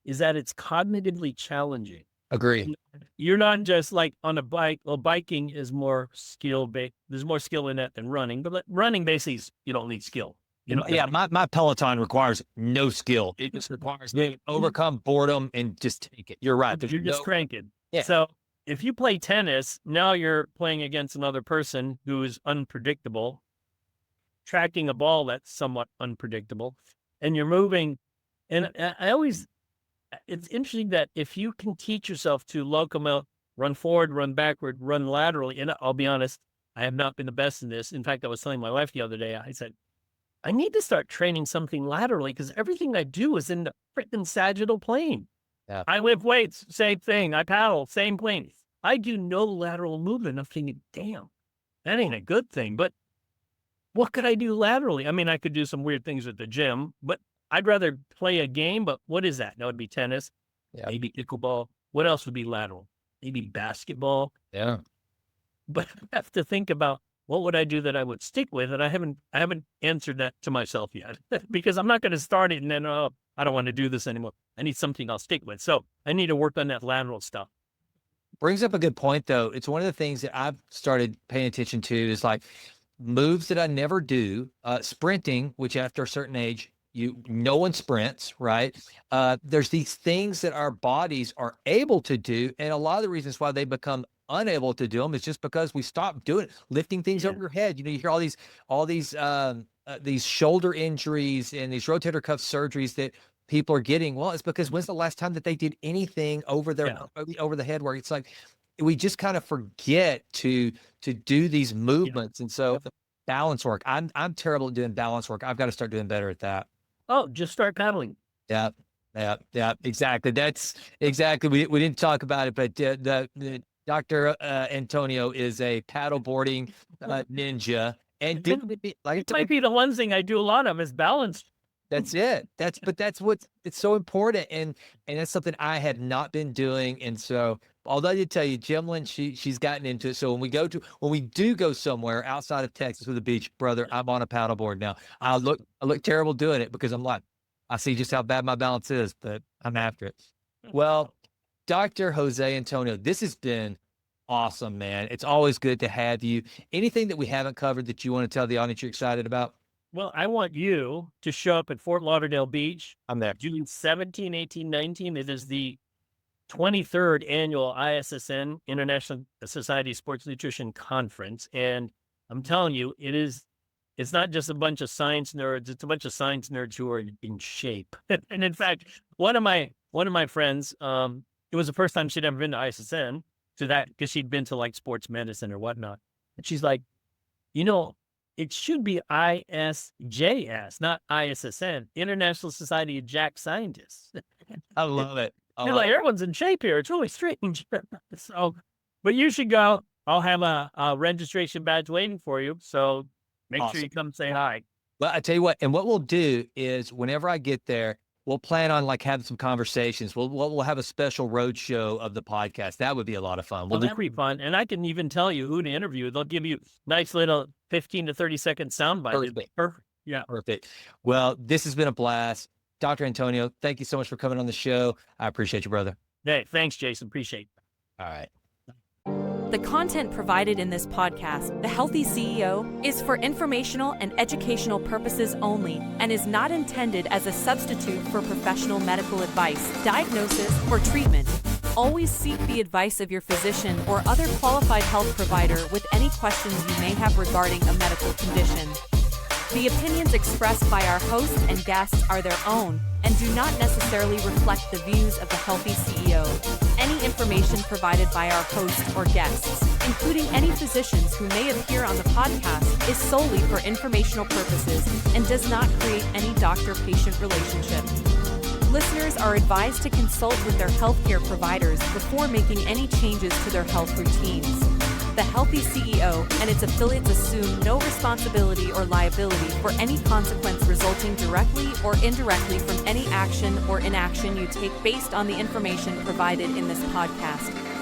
is that it's cognitively challenging. Agree. You're not just like on a bike. Well, biking is more skill-based. There's more skill in that than running. But running basically you don't need skill. Yeah, my Peloton requires no skill. It just requires me to overcome boredom and just take it. You're right. You're just cranking. Yeah. So if you play tennis, now you're playing against another person who is unpredictable, tracking a ball that's somewhat unpredictable, and you're moving. And it's interesting that if you can teach yourself to locomote, run forward, run backward, run laterally, and I'll be honest, I have not been the best in this. In fact, I was telling my wife the other day, I said, I need to start training something laterally because everything I do is in the freaking sagittal plane. Yeah. I lift weights, same thing. I paddle, same plane. I do no lateral movement. I'm thinking, damn, that ain't a good thing. But what could I do laterally? I mean, I could do some weird things at the gym, but I'd rather play a game. But what is that? That would be tennis, maybe pickleball. What else would be lateral? Maybe basketball. Yeah. But I have to think about, what would I do that I would stick with? And I haven't answered that to myself yet because I'm not going to start it and then, I don't want to do this anymore. I need something I'll stick with. So I need to work on that lateral stuff. Brings up a good point though. It's one of the things that I've started paying attention to is like moves that I never do, sprinting, which after a certain age, no one sprints, right? There's these things that our bodies are able to do. And a lot of the reasons why they become unable to do them is just because we stop doing lifting things over your head. You hear all these shoulder injuries and these rotator cuff surgeries that people are getting. Well, it's because when's the last time that they did anything over the head where it's like we just kind of forget to do these movements. And so the balance work, I'm terrible at doing balance work. I've got to start doing better at that. Oh, just start paddling. Yeah, exactly. That's exactly. We didn't talk about it, but the Dr. Antonio is a paddleboarding ninja, and it might be the one thing I do a lot of is balance. That's it. It's so important, and that's something I had not been doing, and so Although I did tell you, Jimlyn, she's gotten into it. So when we do go somewhere outside of Texas with the beach, brother, I'm on a paddleboard now. I look terrible doing it because I'm like, I see just how bad my balance is, but I'm after it. Well, Dr. Jose Antonio, this has been awesome, man. It's always good to have you. Anything that we haven't covered that you want to tell the audience you're excited about? Well, I want you to show up at Fort Lauderdale Beach, I'm there. June 17, 18, 19. It is the 23rd annual ISSN, International Society of Sports Nutrition Conference. And I'm telling you, it's not just a bunch of science nerds. It's a bunch of science nerds who are in shape. And in fact, one of my friends, it was the first time she'd ever been to ISSN, because she'd been to like sports medicine or whatnot. And she's like, it should be ISJS, not ISSN, International Society of Jack Scientists. I love it. Like, everyone's in shape here. It's really strange. So, but you should go. I'll have a registration badge waiting for you. So make sure you come say hi. Well, I tell you what, and what we'll do is whenever I get there, we'll plan on like having some conversations. We'll have a special road show of the podcast. That would be a lot of fun. That'd be fun. And I can even tell you who to interview. They'll give you nice little 15 to 30 second sound bites. Perfect. Yeah. Perfect. Well, this has been a blast. Dr. Antonio, thank you so much for coming on the show. I appreciate you, brother. Hey, thanks, Jason. Appreciate it. All right. The content provided in this podcast, The Healthy CEO, is for informational and educational purposes only and is not intended as a substitute for professional medical advice, diagnosis, or treatment. Always seek the advice of your physician or other qualified health provider with any questions you may have regarding a medical condition. The opinions expressed by our hosts and guests are their own and do not necessarily reflect the views of the Healthy CEO. Any information provided by our hosts or guests, including any physicians who may appear on the podcast, is solely for informational purposes and does not create any doctor-patient relationship. Listeners are advised to consult with their healthcare providers before making any changes to their health routines. The Healthy CEO and its affiliates assume no responsibility or liability for any consequence resulting directly or indirectly from any action or inaction you take based on the information provided in this podcast.